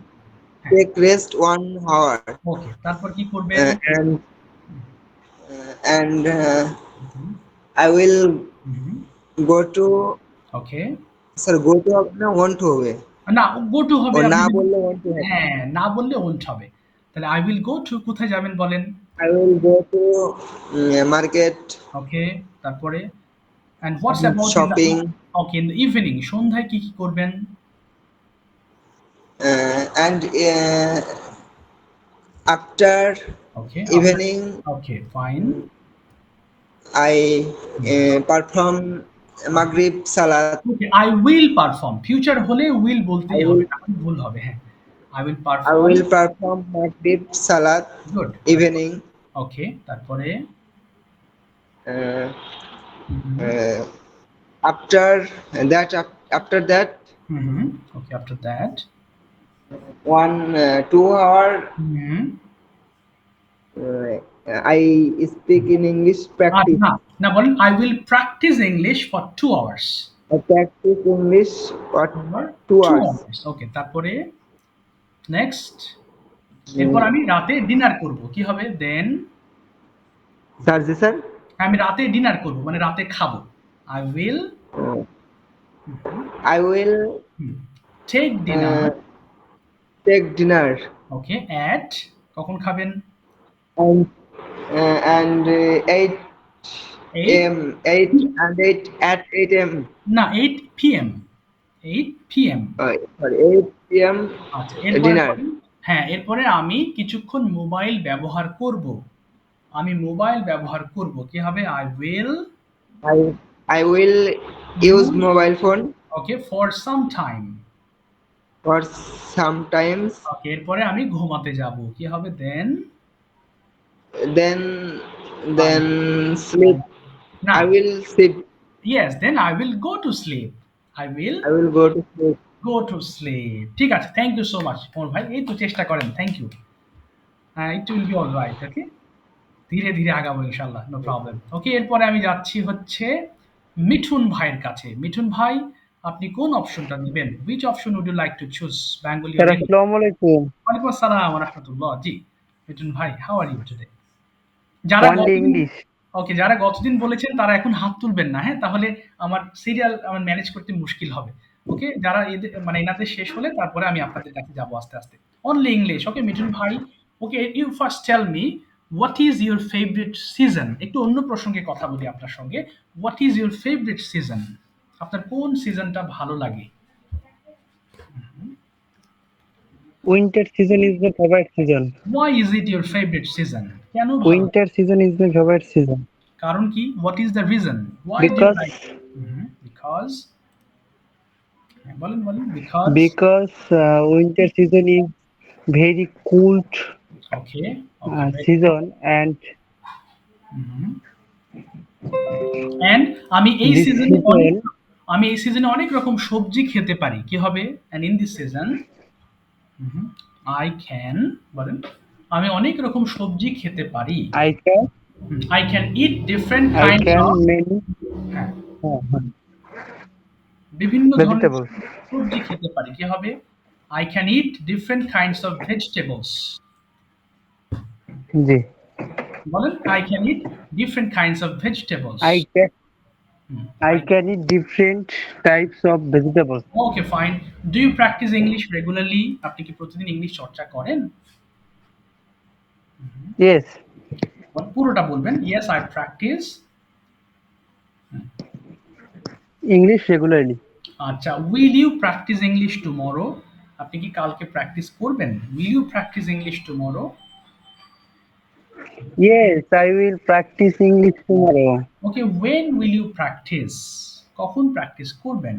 take rest 1 hour. Okay, তারপর কি করবেন? And I will go to, okay, sir go to হবে না want to হবে? না গো টু হবে, ও আপনি না যদি- বললে want to হবে। হ্যাঁ, না বললে ওন্ট হবে। তাহলে আই উইল গো টু, কোথায় যাবেন বলেন? I will go to market, ওকে, তারপরে and what's about in the, shopping, okay, in the evening, সন্ধ্যায় কি কি করবেন? and after okay, evening okay fine. I perform Maghrib Salat. Okay, I will perform, future হলে will I বলতেই will, হবে, না ভুল হবে। হ্যাঁ, I will I perform. will perform Maghrib Salat good. evening. ওকে, তারপরে Uh, uh, after that, after that, hmm, okay, after that 2 hour. Hmm. I speak in English practice. না, না বলেন I will practice English for 2 hours. I practice English for For 2 2 hours. hours. ওকে, তারপরে next. এরপর আমি রাতে dinner করব। কি হবে? দেন স্যার জি স্যার আমি রাতে ডিনার করব, মানে রাতে খাবো। I will I will take dinner. take dinner okay, at কখন খাবেন? and 8 8 a.m. 8 at 8 a.m. না 8 PM, 8 PM। Sorry, 8 p.m. আচ্ছা, এরপরে dinner. বলেন, হ্যাঁ, এরপরে আমি কিছুক্ষণ মোবাইল ব্যবহার করব। আমি মোবাইল ব্যবহার করব। কি হবে? I will I will use use, mobile phone okay, for some time। for sometimes. ওকে, এরপরে আমি ঘুমাতে যাব। কি হবে? দেন Then sleep. না, I will sleep. yes, then I will go to sleep। I will I will go to sleep. go to sleep। ঠিক আছে, thank you so much Mohan ভাই, এই তো চেষ্টা করেন, thank you. It will be all right, okay, ধীরে ধীরে আগাবো ইনশাল্লাহ, নো প্রবলেম। ওকে, এরপরে আমি যাচ্ছি হচ্ছে মিঠুন ভাইয়ের কাছে। মিঠুন ভাই, আপনি কোন অপশনটা নেবেন? Which option would you like to choose, Bengali sir or English? আসসালামু আলাইকুম। ওয়ালাইকুম আসসালাম ওয়া রাহমাতুল্লাহ। জি, মিঠুন ভাই, হাউ আর ইউ টুডে? যারা ওনলি গতদিন, ইংলিশ। ওকে, যারা গতদিন বলেছেন তারা এখন হাত তুলবেন না, হ্যাঁ? তাহলে আমার সিরিয়াল আমার ম্যানেজ করতে মুশকিল হবে। ওকে, যারা এদের মানে এনাদের শেষ হলে তারপরে আমি আপনাদের কাছে যাবো আস্তে, আস্তে। অনলি ইংলিশ, ওকে মিঠুন ভাই। Okay, you first tell me what is your favourite season? একটু অন্য প্রসঙ্গে কথা বলি আপনার সঙ্গে। What is your favourite season? আপনার কোন সিজনটা ভালো লাগে? Winter season is my favourite season. Why is it your favourite season? কেন ভালো লাগে? Winter season is my favourite season কারণ কি? What is the reason? Why do you because like? Because, বলেন, বলেন। Because, because winter season is very cooled okay, okay, season and end আমি এই this সিজনে অনেক, সিজন আমি এই সিজনে অনেক রকম সবজি খেতে পারি। কি হবে? And in this season I can, বলেন, আমি অনেক রকম সবজি খেতে পারি। I can I can eat different I kinds can of, many হ্যাঁ, বিভিন্ন ধরনের ভেজিটেবলস। সবজি খেতে পারি। কি হবে? I can eat different kinds of vegetables. জি, বলেন, I can eat different kinds of vegetables. I can I can eat different types of vegetables. Okay, fine. Do you practice English regularly? আপনি কি প্রতিদিন ইংলিশ চর্চা করেন? Yes, পুরোটা বলবেন। Yes, I practice. English regularly. আচ্ছা, will you practice English tomorrow? আপনি কি কালকে প্র্যাকটিস করবেন? Will you practice English tomorrow? Yes, I will practice English tomorrow. Okay, when will you practice? কখন প্র্যাকটিস করবেন?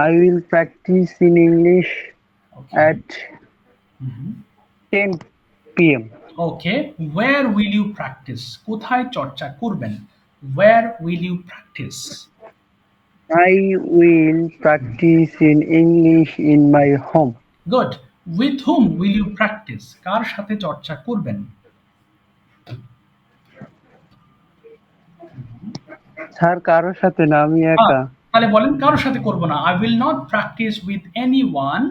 I will practice in English okay, at 10 p.m. Okay, where will you practice? কোথায় চর্চা করবেন? Where will you practice? I will practice in English in my home. Good. With whom will you practise? কার সাথে চর্চা করবেন? Sir কারোর সাথে না, আমি আহ, একা। তাহলে বলেন, কারোর সাথে করব না। I will not practise with anyone,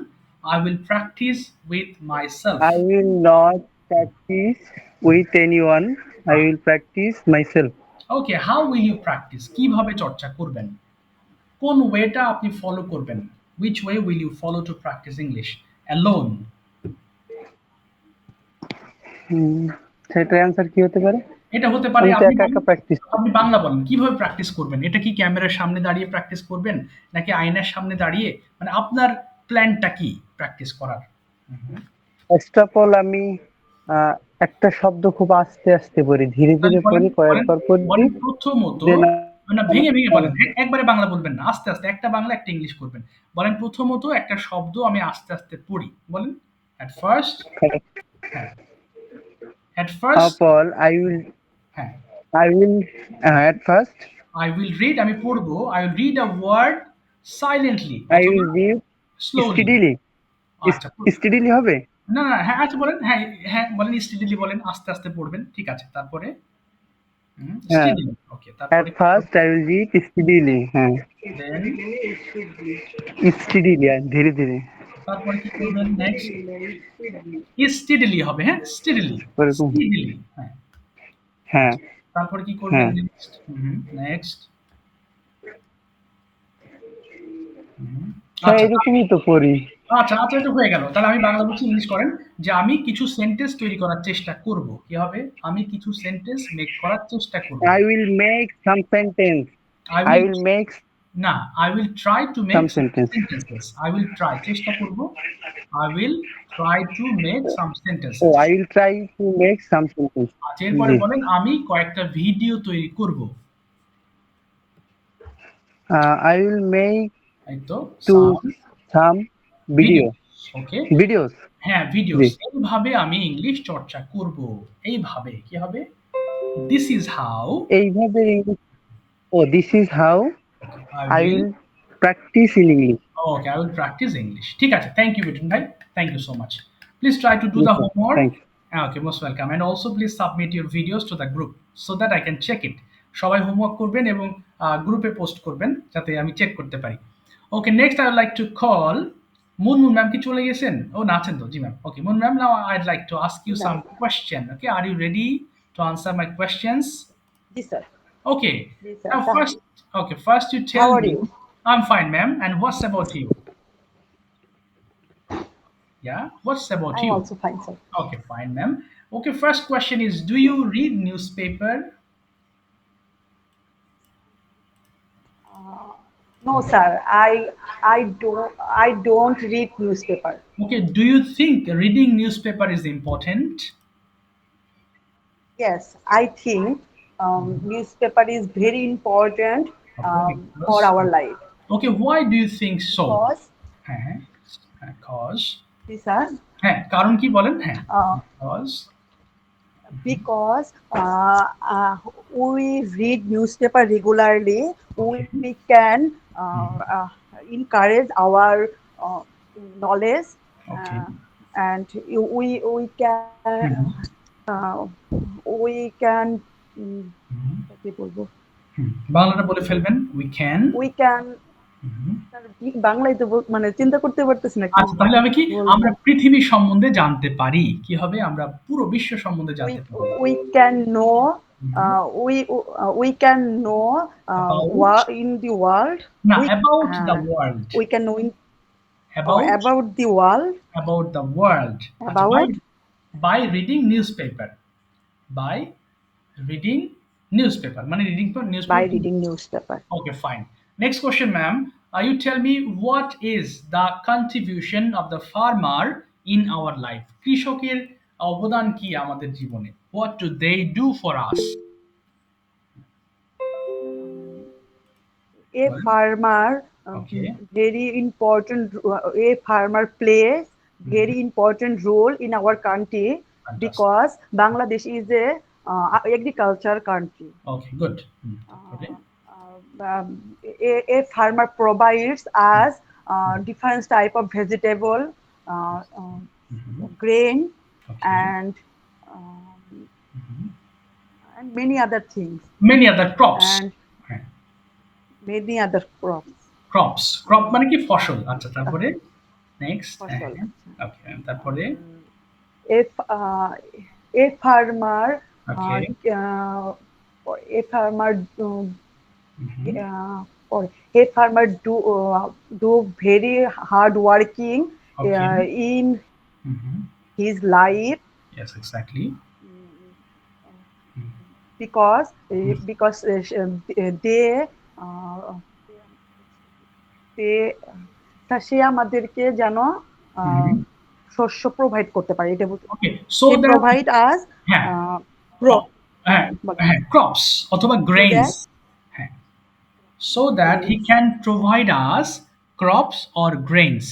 I will practice with myself. I will not practice with anyone. I will practice myself. Okay, how will you practice? কিভাবে চর্চা করবেন? কোন ওয়েটা আপনি ফলো করবেন? Which way will you follow to practice English? Alone? সেটার answer কি হতে পারে? এটা হতে পারে আমি তো আপনি একা বলেন, একা প্র্যাকটিস। আপনি বাংলা বলেন, কিভাবে প্র্যাকটিস করবেন? এটা কি ক্যামেরার সামনে দাঁড়িয়ে প্র্যাকটিস করবেন, নাকি আয়নার সামনে দাঁড়িয়ে? মানে আপনার প্ল্যানটা কি প্র্যাকটিস করার? ফার্স্ট অফ অল আমি একটা শব্দ খুব আস্তে আস্তে পড়ি, ধীরে তাহলে ধীরে বলেন, পড়ি, বলেন, কয়েকবার পড়ি। বলেন প্রথমত, দেন না ভেঙে ভেঙে বলেন, একবারে বাংলা বলবেন না, আস্তে আস্তে একটা বাংলা একটা ইংলিশ করবেন। বলেন, প্রথমত একটা শব্দ আমি আস্তে আস্তে পড়ি। বলেন, at first, হ্যাঁ, at first, অফ অল হ্যাঁ, I will at first I will read, আমি পড়বো, I will read a word silently I অথবা will read স্লোলি। steadily. আচ্ছা, Steadily হবে? না, না, হ্যাঁ, আচ্ছা বলেন। হ্যাঁ, হ্যাঁ, বলেন স্টেডিলি বলেন। আস্তে, আস্তে পড়বেন। ঠিক আছে। তারপরে? হ্যাঁ। স্টেডিলি। ওকে। At তারপরে কি first করবেন? I will read steadily. হ্যাঁ। দেন Steadily ধীরে ধীরে। তারপরে কি করবেন নেক্সট? স্টেডিলি হবে, হ্যাঁ? স্টেডিলি। ওরকম। স্টেডিলি। হ্যাঁ। হ্যাঁ, আচ্ছা। তারপরে কি করবেন হ্যাঁ। নেক্সট? নেক্সট। হ্যাঁ, আচ্ছা। এরকমই তো পড়ি। আচ্ছা, আচ্ছা, এটা হয়ে গেল। তাহলে আমি বাংলা বলছি, ইংলিশ করেন যে আমি কিছু সেন্টেন্স তৈরি করার চেষ্টা করব। কি হবে? আমি কিছু সেন্টেন্স মেক করার চেষ্টা করব। I will make some sentence. I I will will make না, I will try to make some some sentence. sentences. I will try চেষ্টা করব। I will try to make some Oh, sentences. I will try to make some sentence. আচ্ছা, এরপরে জি। বলেন আমি কয়েকটা video তৈরি করব। I will make এই তো to some video. video. Okay. Videos. হ্যাঁ, জি। ভিডিওস। এইভাবে আমি ইংলিশ চর্চা করব। এইভাবে কি হবে? This is how এইভাবে English. Oh, this is how I I will will practice in English. Okay, I will practice English. ঠিক আছে। Thank you, বিটন ভাই। Thank you so much. Please try to do Yes, the sir. homework. Thank you. Okay, most welcome. And also please submit your videos to the group so that I can check it. সবাই homework করবেন এবং গ্রুপে post করবেন যাতে আমি check করতে পারি। Okay, next I would like to call Munmun ma'am. কি চলে গেছেন? ও না, আছেন তো? জি ma'am. Okay, Mun ma'am, now I'd like to ask you some question. Okay, are you ready to answer my questions? Yes, sir. Okay. Yes, sir. Now first you tell How are me. you? I'm fine, ma'am. And what's about you? Yeah, what's about I'm you? also fine, sir. Okay, fine, ma'am. Okay, first question is, do you read newspaper? No, sir. I don't read newspaper. Okay, do you think reading newspaper is important? Yes, I think newspaper is very important Okay, for because our life okay, why do you think so? because হ্যাঁ, cause these are হ্যাঁ, কারণ কি বলেন? হ্যাঁ, uh, cause because we read newspaper regularly. okay, We can encourage our uh, knowledge okay. and we can uh, we can কি বলবো বাংলাটা বলে ফেলবেন। We can we can বাংলায় তো মানে চিন্তা করতে পারতেছি না কি আচ্ছা, তাহলে আমি কি বলবো আমরা পৃথিবী সম্বন্ধে জানতে পারি। কি হবে? আমরা পুরো বিশ্ব সম্বন্ধে we জানতে পারি। we can know we can know About in the world না, we about the world. we can know About about the world the world. আচ্ছা, about by reading newspaper. By reading newspaper মানে reading for by newspaper. reading newspaper. Okay, fine. Next question, ma'am. You tell me what is the contribution of the farmer in our life? কৃষকের অবদান কি আমাদের জীবনে? What do they do for us? A Well, farmer okay. very important a farmer plays very important role in our country Fantastic. because Bangladesh is a agriculture country. Okay, good. Okay. A farmer provides us different type of vegetable, grain, Okay. and many other things Many other crops. and many other crops. Crop মানে কি? ফসল। আচ্ছা, তারপরে next. ফসল। ওকে, তারপরে If a farmer Okay. a farmer or a farmer do very hard working Okay. in his life Yes, exactly. because they uh, সে আমাদেরকে যেন শস্য প্রোভাইড করতে পারে এটা বলতে Okay, so they that provide us হ্যাঁ, crop crops অথবা grains. হ্যাঁ, so that he can provide us crops or grains.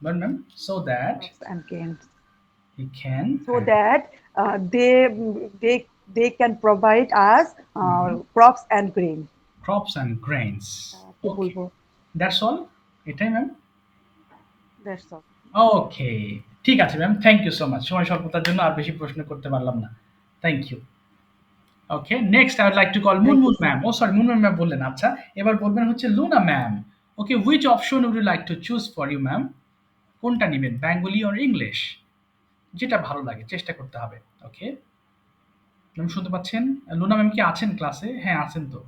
But ma'am, so that and grains he can so that they can provide us crops and grain. crops and grains. কি বলবো? That's all, এটাই ma'am. That's all. Okay, ঠিক আছে ma'am, thank you so much. সময় স্বল্পতার জন্য আর বেশি প্রশ্ন করতে পারলাম না। Thank you. Okay, next I would like to call Thank you, Munmun sir. Ma'am. Oh sorry, Munmun ma'am বললেন, আচ্ছা এবার বলবেন হচ্ছে Luna ma'am. Okay, which option would you like to choose for you ma'am? কোনটা নেবেন, বেঙ্গলি অর ইংলিশ? যেটা ভালো লাগে চেষ্টা করতে হবে। ওকে ম্যাম, শুনতে পাচ্ছেন? লুনা ম্যাম কি আছেন ক্লাসে? হ্যাঁ আছেন তো।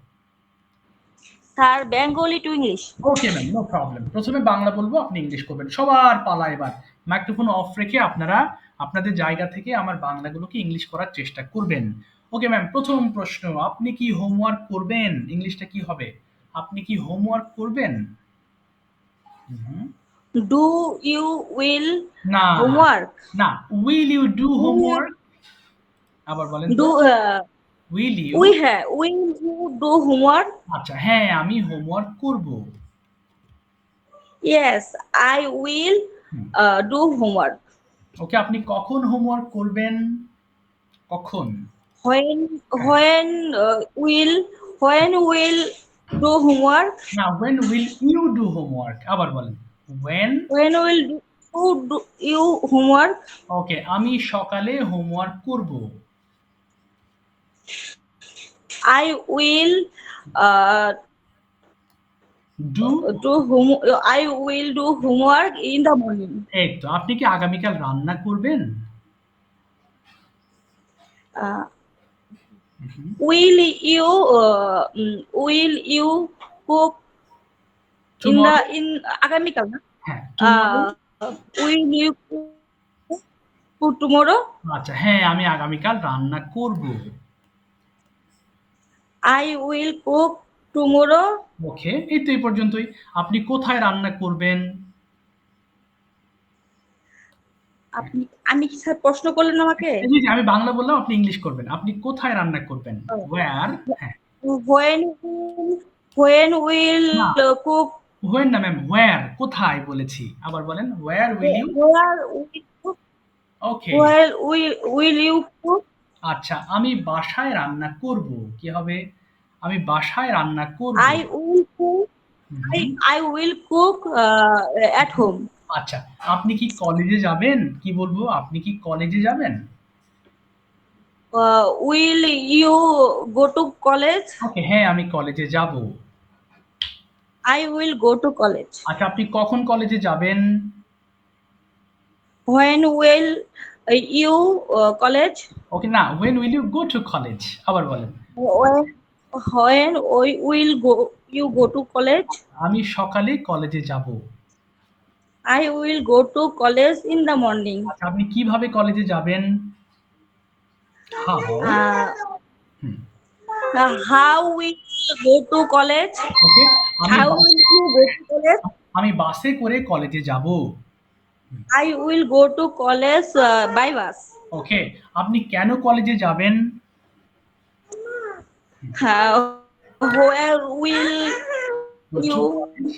Sir Bengali to English. Okay ma'am, no problem. প্রথমে বাংলা বলবো, আপনি ইংলিশ করবেন। সবার পালা এবার। মাইক্রোফোন অফ রেখে আপনারা আপনাদের জায়গা থেকে আমার বাংলাগুলোকে ইংলিশ করার চেষ্টা করবেন। ওকে ম্যাম, প্রথম প্রশ্ন, আপনি কি হোমওয়ার্ক করবেন? ইংলিশটা কি হবে? আপনি কি হোমওয়ার্ক করবেন? হুম, ডু ইউ উইল না হোমওয়ার্ক? না, will you do do homework? আবার বলেন তো, do will you? Will you do homework? আচ্ছা, হ্যাঁ আমি হোমওয়ার্ক করব। Yes I will do homework. Okay, আপনি কখন হোমওয়ার্ক করবেন? কখন? When when will when will do homework? না, when will you do homework? আবার বলেন, when? When will do you homework? Okay, আমি সকালে হোমওয়ার্ক করব। I will do? Do home I will do homework in the morning. এই তো, আপনি কি আগামীকাল রান্না করবেন? Will you will you cook in the Tomorrow? in আগামীকাল না? হ্যাঁ, tomorrow? Will you cook tomorrow? আচ্ছা, হ্যাঁ আমি আগামীকাল রান্না করব। I will cook tomorrow. ওকে, এই তো এই পর্যন্তই। আপনি কোথায় রান্না করবেন? আপনি আমি কি স্যার প্রশ্ন করলেন আমাকে? জি, জি, আমি বাংলা বললাম, আপনি ইংলিশ করবেন। আপনি কোথায় রান্না করবেন? Where? হ্যাঁ। When will না। cook? When না ম্যাম, where, কোথায় বলেছি। আবার বলেন, where will you? Where will cook? Okay, Where will you cook? আচ্ছা, আমি বাসায় রান্না করব। কি হবে? আমি বাসায় রান্না করব। I will cook. Hmm, I will cook at home. আচ্ছা, আপনি কি কলেজে যাবেন? কি বলবো? আপনি কি কলেজে যাবেন? Will you go to college? ওকে, হ্যাঁ আমি কলেজে যাব। I will go to college. আচ্ছা, আপনি কখন কলেজে যাবেন? When will you college? ওকে, না, when will you go to college? আবার বলেন। When will you go to college? আমি সকালে কলেজে যাব। I will go to college in the morning. আচ্ছা, আপনি কিভাবে কলেজে যাবেন? How? Hmm, How will you go to college? ওকে, আমি How will you go to college? আমি বাসে করে কলেজে যাব। I will go to college by bus. ওকে, আপনি কেন কলেজে যাবেন? Where will Go to you college?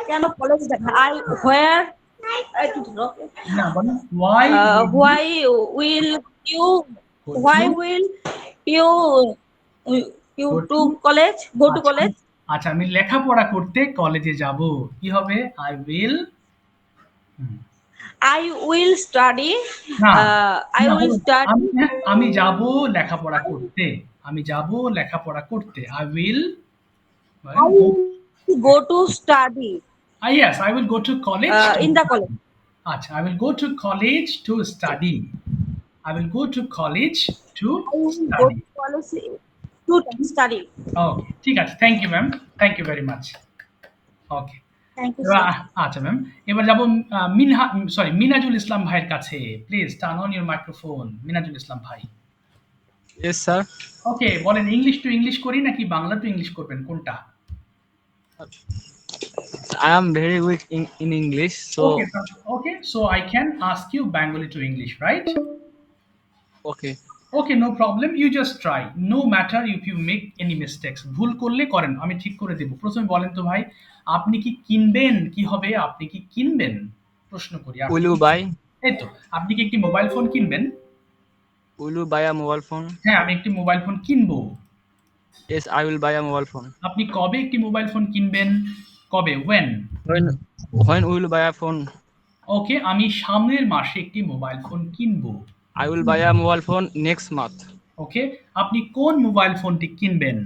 কেন কলেজ যাবেন? Where না, বলেন why why will you go why to? will you you Go to to? college go to আচ্ছা, college? আচ্ছা, আমি লেখাপড়া করতে কলেজে যাব। কি হবে? I will? I will study. না, I না, will বলুন, study. আমি যাব লেখাপড়া করতে। আমি যাব লেখাপড়া করতে। I will? I will go to study Yes, I will go to college. in the college. আচ্ছা, I will go to college to study. I will go to college to I will go study. to college to study. Okay, ঠিক আছে। Thank you ma'am. Thank you very much. Okay. Thank you, এবার sir. আচ্ছা ma'am, এবার যাব মিনাজুল ইসলাম ভাইয়ের কাছে। Please turn on your microphone. Minajul Islam ভাই। Yes, sir. ওকে, বলেন ইংলিশ টু ইংলিশ করি নাকি বাংলা টু ইংলিশ করবেন, কোনটা? I am very weak in English, so Okay, so I can ask you Bengali to English, right? okay. Okay, no problem. You just try. No matter if you make any mistakes. ভুল করলে করেন, আমি ঠিক করে দেব। প্রথমে বলেন তো ভাই, আপনি কি কিনবেন? কি হবে? আপনি কি কিনবেন? প্রশ্ন করি। আপনি Will you buy? এই তো, আপনি কি একটি মোবাইল ফোন কিনবেন? Will you buy a mobile phone? হ্যাঁ, আমি একটি মোবাইল ফোন কিনবো। Yes, I will buy a mobile phone. আপনি কবে একটি মোবাইল ফোন কিনবেন? কবে? when? When will you buy a phone? ওকে, আমি সামনের মাসে একটি মোবাইল ফোন কিনবো। I will buy a mobile phone next month. ওকে, আপনি কোন মোবাইল ফোনটি কিনবেন?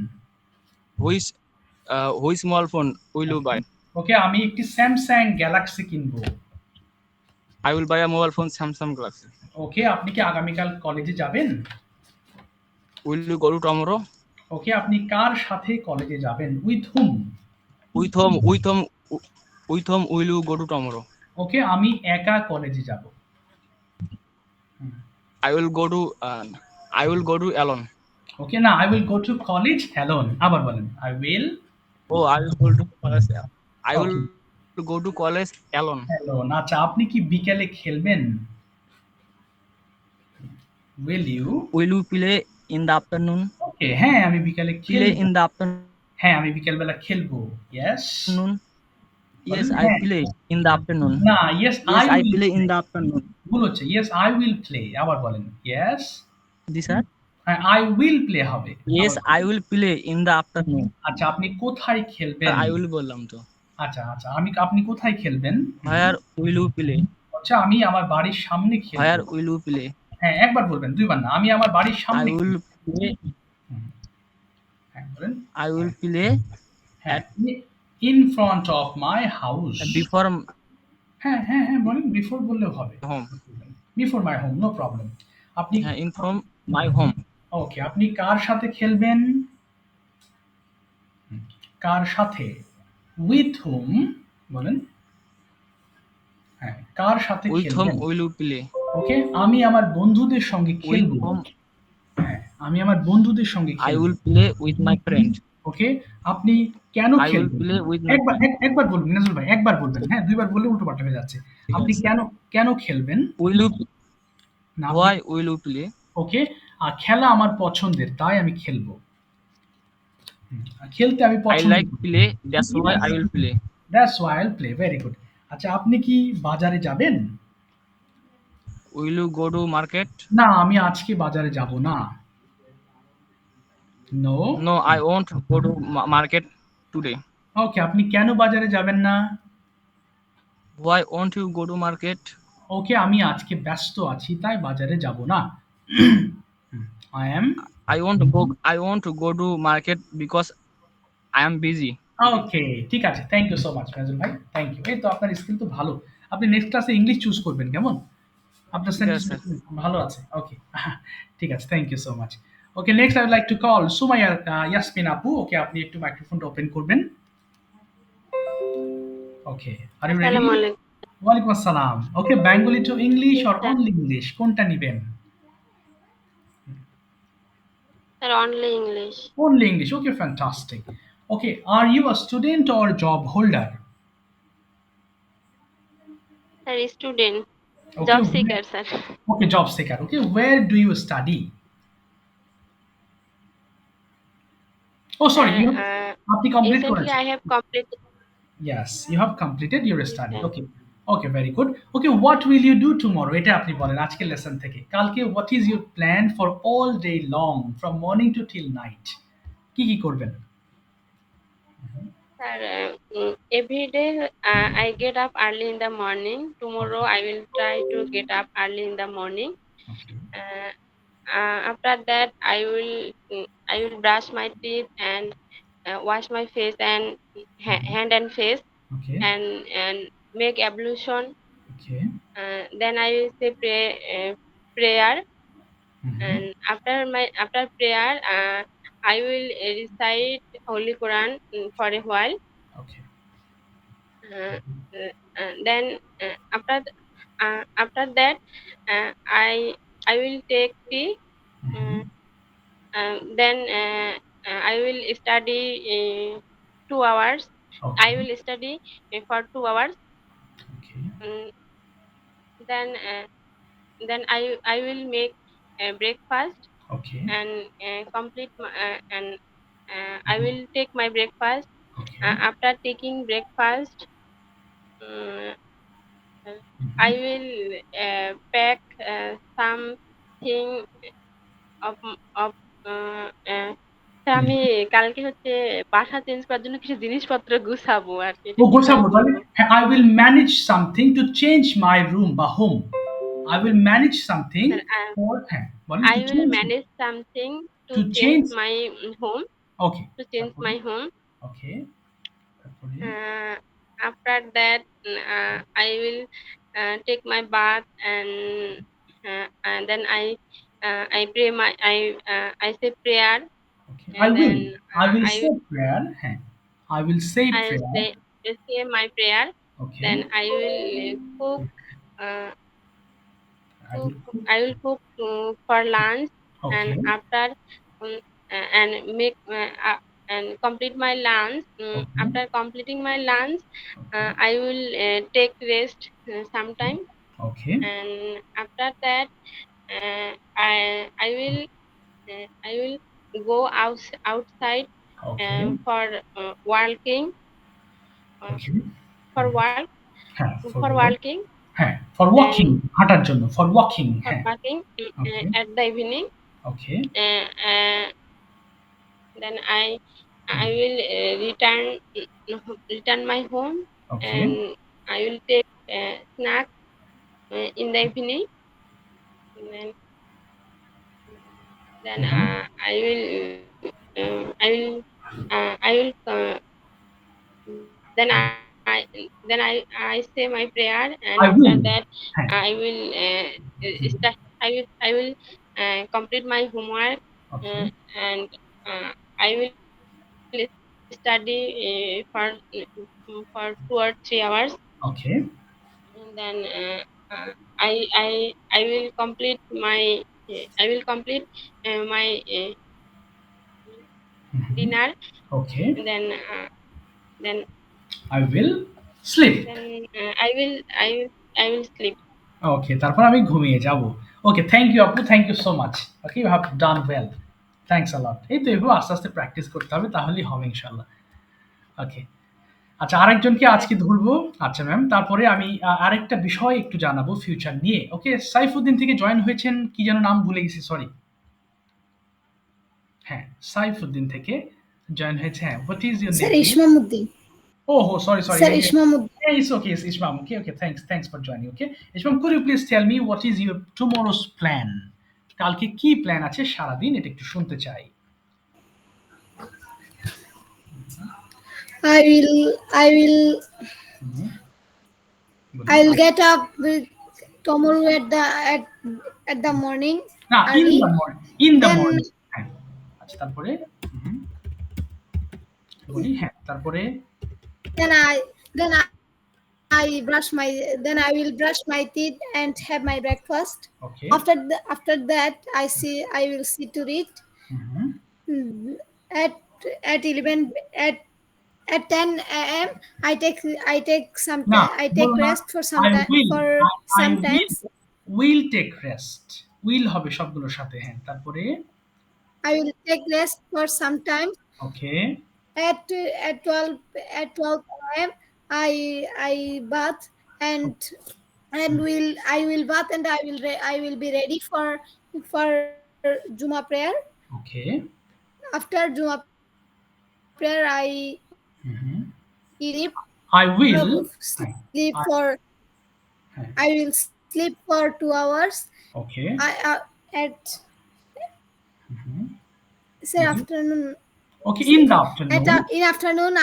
Which mobile phone will you buy? ওকে, আমি একটি স্যামসাং গ্যালাক্সি কিনবো। I will buy a mobile phone Samsung Galaxy. ওকে, আপনি কি আগামীকাল কলেজে যাবেন? Will you go to tomorrow? ওকে, আপনি কার সাথে কলেজে যাবেন? With hmm? With whom will you go to tomorrow? ওকে, আমি একা কলেজে যাব। I will go to alone. Okay, না, I will go to college alone. আবার বলেন, I will Oh, I will go to college. I okay will go to college alone. Alone. আচ্ছা, আপনি কি বিকেলে খেলবেন? Will you? Will you play in the afternoon? Okay, হ্যাঁ, আমি বিকেলে Play খেলবো। in the afternoon? হ্যাঁ, আমি বিকেলবেলা খেলবো। ইয়েস। Yes, বলেন I হ্যাঁ। play in the afternoon. না, yes Yes, I I will play play. in the afternoon. ভুল হচ্ছে। Yes I will play. আবার বলেন। ইয়েস। This sir? হ্যাঁ, আই উইল প্লে হবে। Yes, আবার I will play in the afternoon. আচ্ছা, আপনি কোথায় Sir, খেলবেন? I will বললাম তো। আচ্ছা, আচ্ছা, আপনি কোথায় খেলবেন? Where will you play? আচ্ছা, আমি আমার বাড়ির সামনে খেলবো। Where will you play? হ্যাঁ, একবার বলবেন, ২ বার না। আমি আমার বাড়ির I সামনে will খেলবো। play. হুম, হ্যাঁ, বলেন। I will play হ্যাঁ, at in front of my house. before হ্যাঁ, হ্যাঁ, হ্যাঁ, বলেন, বিফোর বললেও হবে। home. Before my home, no problem. আপনি In from my home. Okay, আপনি কার সাথে খেলবেন? কার সাথে? উইথ হুম বলেন। হ্যাঁ, কার সাথে With whom খেলবেন? will you play? ওকে, আমি আমার বন্ধুদের সঙ্গে With খেলবো। whom হ্যাঁ, আমি আমার বন্ধুদের সঙ্গে I খেলবো। will play with my friend. ওকে, আপনি কেন I will খেলবেন? play with my একবার friend. একবার বলবেন নাজমুল ভাই, একবার বলবেন। হ্যাঁ, ২ বার বললে উল্টোপাল্টা হয়ে যাচ্ছে। আপনি Yes. কেন খেলবেন? Will you? না, আপনি Why will you play? ওকে, খেলা আমার পছন্দের, তাই আমি খেলবো। খেলতে আমি I পছন্দ like করি। play. That's why I will play. That's why আইল প্লে। Very good. আচ্ছা, আপনি কি বাজারে যাবেন? Will you go to market? না, আমি আজকে বাজারে যাব না। No. No, I won't go to market today. Okay, আপনি কেন বাজারে যাবেন না? Why won't you go to market? ওকে, আমি আজকে ব্যস্ত আছি, তাই বাজারে যাব না। I am I want to go to market because I am busy. Okay, ঠিক আছে। Thank you so much Nazul ভাই। Thank you. এই তো আপনার স্কিল তো ভালো। আপনি নেক্সট ক্লাসে ইংলিশ চুজ করবেন, কেমন? আপনার ঠিক সেন্টেন্স আছে। ভালো আছে। ওকে। ঠিক আছে। Thank you so much. Okay, next I would like to call Sumaiya Yasmin আপু। ওকে, আপনি একটু মাইক্রোফোনটা ওপেন করবেন। Okay, are you ready? আসসালামু আলাইকুম ওয়ালাইকুম আসসালাম। Okay, Bengali to English or sir. Only English, কোনটা নিবেন? Sir only English. Only English. Okay, fantastic. Okay, are you a student or job holder? Sir student, Okay, job seeker sir. okay, job seeker. Okay, where do you study? Oh, sorry, sir you আপনি complete recently করেছেন। I have completed. Yes, you have completed your study. Sir Okay, okay, very good. Okay, what will you do tomorrow? এটা আপনি বলেন আজকের lesson থেকে। কালকে what is your plan for all day long from morning to till night? কি করবেন? Sir everyday I get up early in the morning. Tomorrow I will try to get up early in the morning. After that I will brush my teeth and wash my face and hand and face Okay, and make ablution. okay. Then I will say prayer, Mhm. and after prayer I will recite Holy Quran for a while. Okay. Then after that I will take tea. Mhm. Then I will study 2 hours. I Okay, will study for 2 hours. okay, Mm, then I will make breakfast okay, and I will take my breakfast. okay. After taking breakfast, um, I Mhm. will pack something of sir আমি কালকে হচ্ছে বাসা change করার জন্য কিছু জিনিসপত্র গুছাবো আর কি, এটা ও কিভাবে গোছাবো তাহলে করবো? হ্যাঁ, I will manage something to change my room বা home. I will manage something sir for হ্যাঁ, বলেন I to will change manage something to to change change my home, okay to change তারপরে my home. ওকে তারপরে Uh, After that, I will take my bath and then I pray I say prayer okay and then I will I say prayer হ্যাঁ I will say I will prayer say my prayer. okay Then I will cook. Uh, I will cook I will cook for lunch, and okay after um, and make and complete my lunch. okay After completing my lunch, okay I will take rest sometime, okay and after that, I will go outside okay for walking okay for walk হ্যাঁ for for what walking. হ্যাঁ for Then walking হাঁটার জন্য for walking for হ্যাঁ walking okay at the evening. okay Uh, uh, then I will return my home, okay and I will take snack in the evening. And then mhm. I will I will then I say my prayer, and I after will that হ্যাঁ I will start I will complete my homework, okay uh, and I will study for 2 or 3 hours, okay and then I will complete my mhm. dinner, okay and then I will sleep I will sleep. ওকে তারপর আমি ঘুমিয়ে যাব okay thank you আপু thank you so much okay you have done well thanks a lot এই তো এভাবে আস্তে আস্তে প্র্যাকটিস করতে হবে তাহলেই হবে ইনশাল্লাহ ওকে আচ্ছা আরেকজনকে আজকে ধরবো আচ্ছা ম্যাম তারপরে আমি আরেকটা বিষয় একটু জানাবো ফিউচার নিয়ে ওকে সাইফুদ্দিন থেকে জয়েন হয়েছেন কি যেন নাম ভুলে গেছি সরি হ্যাঁ সাইফুদ্দিন থেকে জয়েন হয়েছে হ্যাঁ what is your Sir name Ishmamuddin. Oh, sorry, sorry. Sir Yeah, yeah. Ishmamuddin. Yeah, it's okay. It's Ishmam. Okay, okay. Thanks for joining. Okay, Ishmam, could you please tell me what is your tomorrow's plan? কালকে কি plan আছে সারাদিন এটা একটু শুনতে চাই I will I'll get up with tomorrow at the morning না in early. The morning in the Then morning হ্যাঁ আচ্ছা তারপরে হুম, বলি হ্যাঁ তারপরে then I will brush my teeth and have my breakfast. Okay After that I will see to read. Mm, at at 11 at 10 a.m. না I take বলো না rest for some I time will for I will sometimes. Will take rest will হবে সবগুলোর সাথে হ্যাঁ তারপরে I will take rest for some time. Okay At 12 a.m. I bath and I will bath and I will be ready for Juma prayer. Okay After Juma prayer I sleep I will sleep for I will sleep for 2 hours. Okay At say afternoon. Okay, in the afternoon.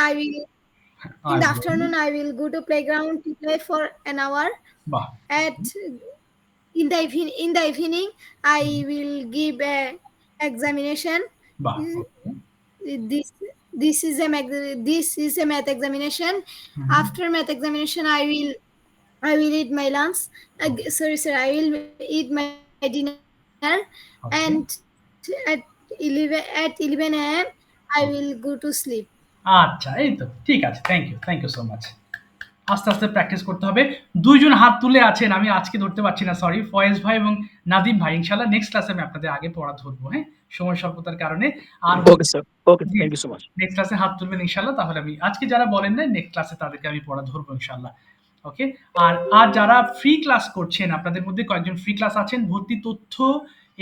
In afternoon I will go to playground to play for an hour. বাহ At in the evening I will give a examination. বাহ This this is a math examination. After math examination I will eat my lunch. Sorry sir, I will eat my dinner, and at 11 a.m. I will go to sleep. আচ্ছা এই তো ঠিক আছে thank you so much আস্তে আস্তে practice করতে হবে দুইজন হাত তুলে আছেন আমি আজকে ধরতে পারছি না সরি ফয়েজ ভাই এবং নাদিম ভাই ইনশাআল্লাহ নেক্সট ক্লাসে আমি আপনাদের আগে পড়া ধরবো হ্যাঁ সময় স্বল্পতার কারণে আর okay sir okay thank you so much next ক্লাসে হাত তুলবেন ইনশাআল্লাহ তাহলে আমি আজকে যারা বলেন না নেক্সট ক্লাসে তাদেরকে আমি পড়া ধরবো ইনশাআল্লাহ ওকে আর যারা ফ্রি ক্লাস করছেন আপনাদের মধ্যে কয়েকজন ফ্রি ক্লাস আছেন ভর্তি তথ্য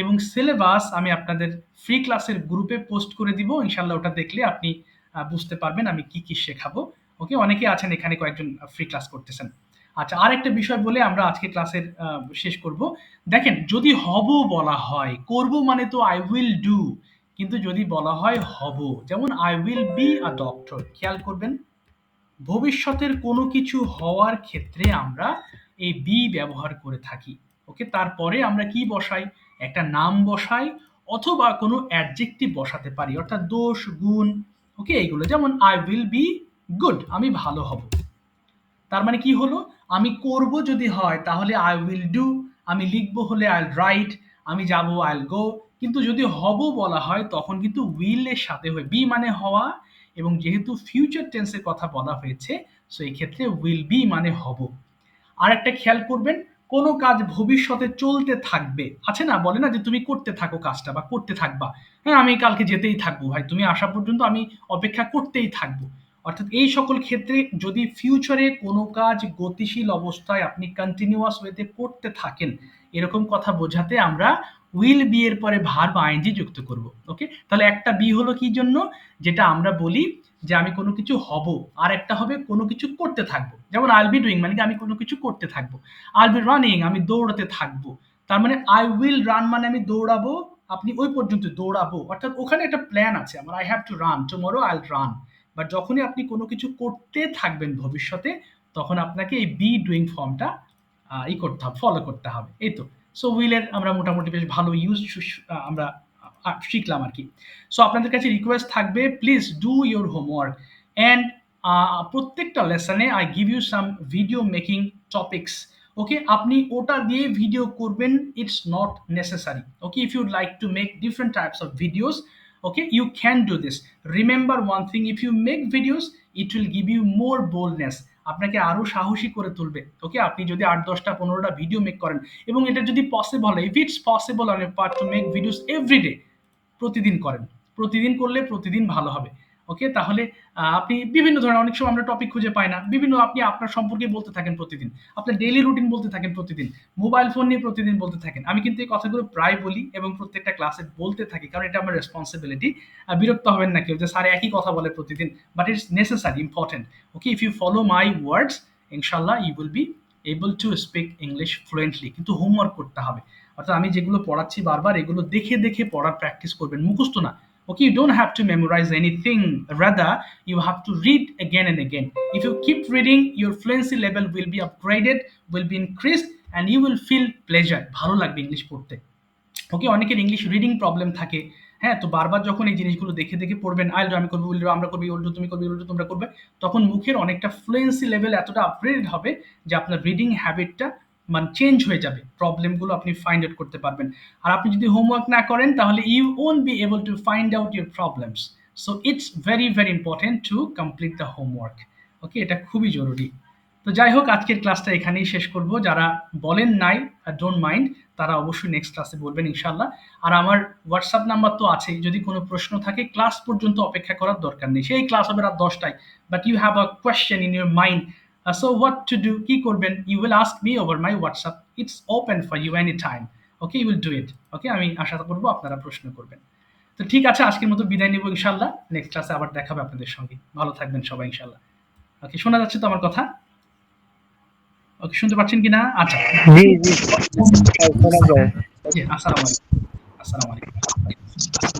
এবং সিলেবাস আমি আপনাদের ফ্রি ক্লাসের গ্রুপে পোস্ট করে দিব। ইনশাল্লাহ ওটা দেখলে আপনি বুঝতে পারবেন আমি কি কি শেখাবো। ওকে, অনেকে আছেন এখানে কয়েকজন ফ্রি ক্লাস করতেছেন। আচ্ছা, আর একটা বিষয় বলে আমরা আজকে ক্লাসের শেষ করব। দেখেন, যদি হব বলা হয়, করব মানে তো আই উইল ডু, কিন্তু যদি বলা হয় হব, যেমন I will be a doctor, খেয়াল করবেন ভবিষ্যতের কোনো কিছু হওয়ার ক্ষেত্রে আমরা এই বি ব্যবহার করে থাকি। ওকে, তারপরে আমরা কি বসাই? একটা নাম বসাই অথবা কোনো অ্যাডজেক্টিভ বসাতে পারি, অর্থাৎ দোষ, গুণ, ওকে, এইগুলো। যেমন আই উইল বি গুড, আমি ভালো হব। তার মানে কি হলো? আমি করব যদি হয় তাহলে আই উইল ডু, আমি লিখবো হলে আই রাইট, আমি যাব আই গো। কিন্তু যদি হব বলা হয় তখন কিন্তু উইল এর সাথে হয়, বি মানে হওয়া, এবং যেহেতু ফিউচার টেন্সের কথা বলা হয়েছে সো এই ক্ষেত্রে উইল বি মানে হব। আর একটা খেয়াল করবেন, কোনো কাজ ভবিষ্যতে চলতে থাকবে, আছে না, বলে না যে তুমি করতে থাকো কাজটা বা করতে থাকবা, হ্যাঁ আমি কালকে যেতেই থাকবো ভাই, তুমি আসা পর্যন্ত আমি অপেক্ষা করতেই থাকবো। অর্থাৎ এই সকল ক্ষেত্রে যদি ফিউচারে কোনো কাজ গতিশীল অবস্থায় আপনি কন্টিনিউয়াস ওয়েতে করতে থাকেন, এরকম কথা বোঝাতে আমরা উইল বি এর পরে ভার্ব আইএনজি যুক্ত করব। ওকে, তাহলে একটা বি হলো কি জন্য, যেটা আমরা বলি যে আমি কোনো কিছু হব, আর একটা হবে কোনো কিছু করতে থাকবো। যেমন আইল বি ডুইং মানে কি আমি কোনো কিছু করতে থাকবো, আইল বি রানিং আমি দৌড়াতে থাকবো। তার মানে আই উইল রান মানে আমি দৌড়াবো, আপনি ওই পর্যন্ত দৌড়াবো, অর্থাৎ ওখানে একটা প্ল্যান আছে আমার, I have to run tomorrow, আইল রান। বাট যখনই আপনি কোনো কিছু করতে থাকবেন ভবিষ্যতে, তখন আপনাকে এই বি ডুইং ফর্মটা ই করতে হবে, ফলো করতে হবে। এই তো। সো উইলের আমরা মোটামুটি বেশ ভালো ইউজ আমরা শিখলাম আর কি। সো আপনাদের কাছে রিকোয়েস্ট থাকবে, please do your homework and প্রত্যেকটা লেসনে I give you some video making topics. Okay, আপনি ওটা দিয়ে ভিডিও করবেন, it's not necessary. Okay, if you'd like to make different types of videos, okay, you can do this. Remember one thing, if you make videos it will give you more boldness, আপনাকে আরো সাহসী করে তুলবে। ওকে, আপনি যদি 8, 10টা 15টা video make করেন, এবং এটা যদি পসিবল হয়, if it's possible on your part to make videos every day, প্রতিদিন করেন, প্রতিদিন করলে প্রতিদিন ভালো হবে। ওকে, তাহলে আপনি বিভিন্ন ধরনের, অনেক সময় আমরা টপিক খুঁজে পাই না, বিভিন্ন আপনি আপনার সম্পর্কে বলতে থাকেন প্রতিদিন, আপনার ডেইলি রুটিন বলতে থাকেন প্রতিদিন, মোবাইল ফোন নিয়ে প্রতিদিন বলতে থাকেন। আমি কিন্তু এই কথাগুলো প্রায় বলি এবং প্রত্যেকটা ক্লাসে বলতে থাকি, কারণ এটা আমার রেসপন্সিবিলিটি। বিরক্ত হবেন না কেউ যে স্যার একই কথা বলে প্রতিদিন, but it's necessary, important. Okay, if you follow my words ইনশাল্লাহ you will be able to speak English fluently. কিন্তু হোমওয়ার্ক করতে হবে, অর্থাৎ আমি যেগুলো পড়াচ্ছি বারবার এগুলো দেখে দেখে পড়ার প্র্যাকটিস করবেন, মুখস্থ না। Okay, you don't have to memorize anything, rather you have to read again and again. If you keep reading, your fluency level will be upgraded, will be increased, and you will feel pleasure, ভালো লাগবে English পড়তে। ওকে, অনেকের English reading problem থাকে, হ্যাঁ, তো বারবার যখন এই জিনিসগুলো দেখে দেখে পড়বেন, আইল আমি করবো, উইল আমরা করবো, উল্টো তুমি করবে, উল্টো তোমরা করবে, তখন মুখের অনেকটা ফ্লুয়েন্সি লেভেল এতটা আপগ্রেড হবে যে আপনার রিডিং হ্যাবিটটা মানে চেঞ্জ হয়ে যাবে, প্রবলেমগুলো আপনি ফাইন্ড আউট করতে পারবেন। আর আপনি যদি হোমওয়ার্ক না করেন তাহলে you won't be able to find out your problems. So it's very very important to complete the homework. Okay, এটা খুবই জরুরি। তো যাই হোক, আজকের ক্লাসটা এখানেই শেষ করব। যারা বলেন নাই, ডোন্ট মাইন্ড, তারা অবশ্যই নেক্সট ক্লাসে বলবেন ইনশাল্লাহ। আর আমার হোয়াটসঅ্যাপ নাম্বার তো আছেই, যদি কোনো প্রশ্ন থাকে ক্লাস পর্যন্ত অপেক্ষা করার দরকার নেই, সেই ক্লাস হবে রাত 10টায়, but you have a question in your mind, so what to do, কি করবেন, you will ask me over my WhatsApp, it's open for you anytime. Okay, you will do it. Okay, আমি আশা করবো আপনারা প্রশ্ন করবেন। তো ঠিক আছে, আজকের মতো বিদায় নিব ইনশাল্লাহ, নেক্সট ক্লাসে আবার দেখা হবে আপনাদের সঙ্গে। ভালো থাকবেন সবাই ইনশাল্লাহ। ওকে, শোনা যাচ্ছে তো আমার কথা? ওকে, শুনতে পাচ্ছেন কিনা? আচ্ছা, জি জি শোনা যায়। জি, আসসালামু আলাইকুম। আসসালামু আলাইকুম।